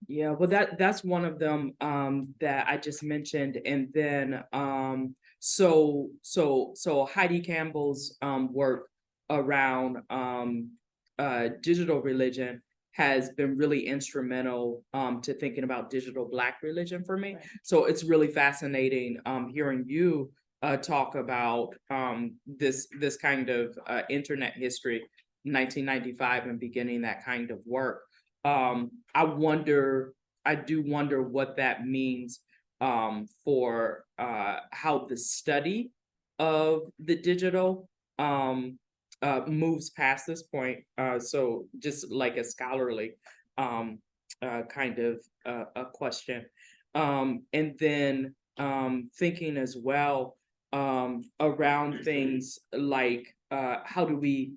Yeah, well, that's one of them that I just mentioned, and then so Heidi Campbell's work around digital religion has been really instrumental to thinking about digital Black religion for me. Right. So it's really fascinating hearing you talk about this kind of internet history, 1995, and beginning that kind of work. I do wonder what that means for how the study of the digital moves past this point. So just like a scholarly kind of a question. And then thinking as well around things like how do we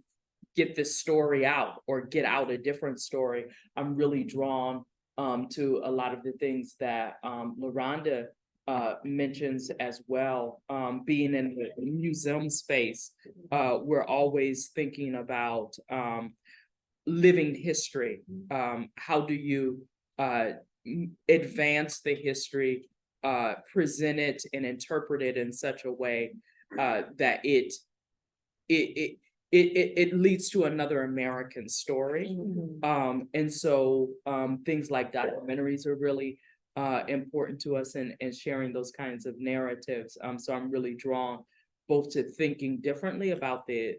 get this story out or get out a different story. I'm really drawn to a lot of the things that LaRonda mentions as well. Being in the museum space, we're always thinking about living history. How do you advance the history presented and interpreted in such a way that it leads to another American story. And so things like documentaries are really important to us and sharing those kinds of narratives. So I'm really drawn both to thinking differently about the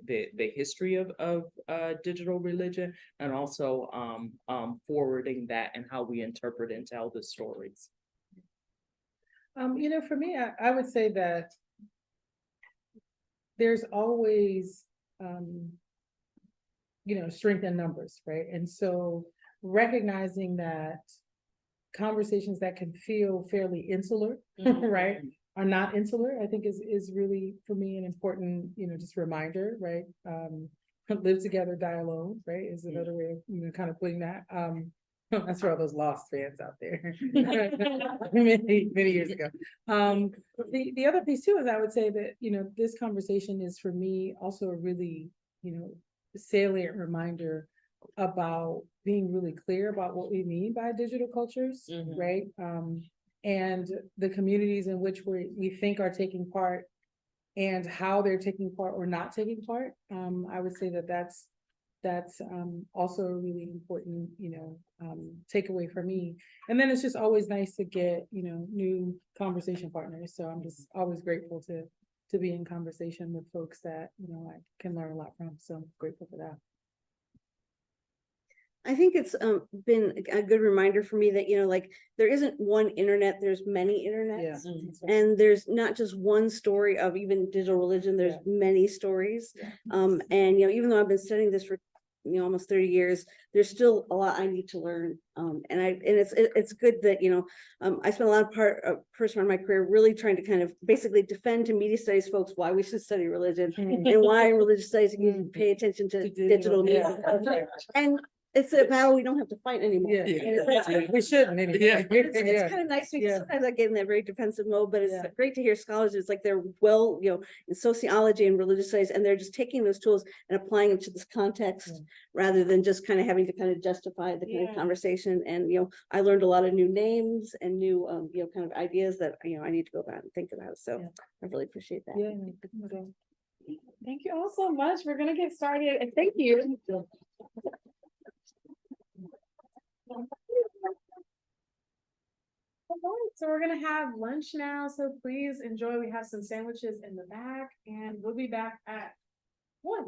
history of digital religion and also forwarding that and how we interpret and tell the stories. You know, for me, I would say that there's always, you know, strength in numbers, right? And so recognizing that conversations that can feel fairly insular, right, are not insular, I think is really, for me, an important, you know, just reminder, right? Live together, die alone, right, is another way of, you know, kind of putting that. That's for all those Lost fans out there. Many years ago. The other piece too is I would say that, you know, this conversation is for me also a really, you know, salient reminder about being really clear about what we mean by digital cultures, right? And the communities in which we think are taking part and how they're taking part or not taking part. I would say that that's also a really important, you know, takeaway for me. And then it's just always nice to get, you know, new conversation partners. So I'm just always grateful to be in conversation with folks that, you know, I can learn a lot from. So I'm grateful for that. I think it's been a good reminder for me that, you know, like there isn't one internet, there's many internets. And there's not just one story of even digital religion, there's many stories. And, you know, even though I've been studying this for, you know, almost 30 years, there's still a lot I need to learn. And it's good that, you know, I spent a lot of first part of my career really trying to kind of basically defend to media studies folks why we should study religion and why in religious studies you need to pay attention to digital media. And it's a battle we don't have to fight anymore. We shouldn't anyway. It's kind of nice because sometimes I get in that very defensive mode, but it's great to hear scholars. It's like they're well, you know, in sociology and religious studies, and they're just taking those tools and applying them to this context rather than just kind of having to kind of justify the kind of conversation. And, you know, I learned a lot of new names and new, you know, kind of ideas that, you know, I need to go back and think about. So I really appreciate that. Thank you all so much. We're gonna get started, and thank you. All right, so we're gonna have lunch now, so please enjoy. We have some sandwiches in the back, and we'll be back at 1.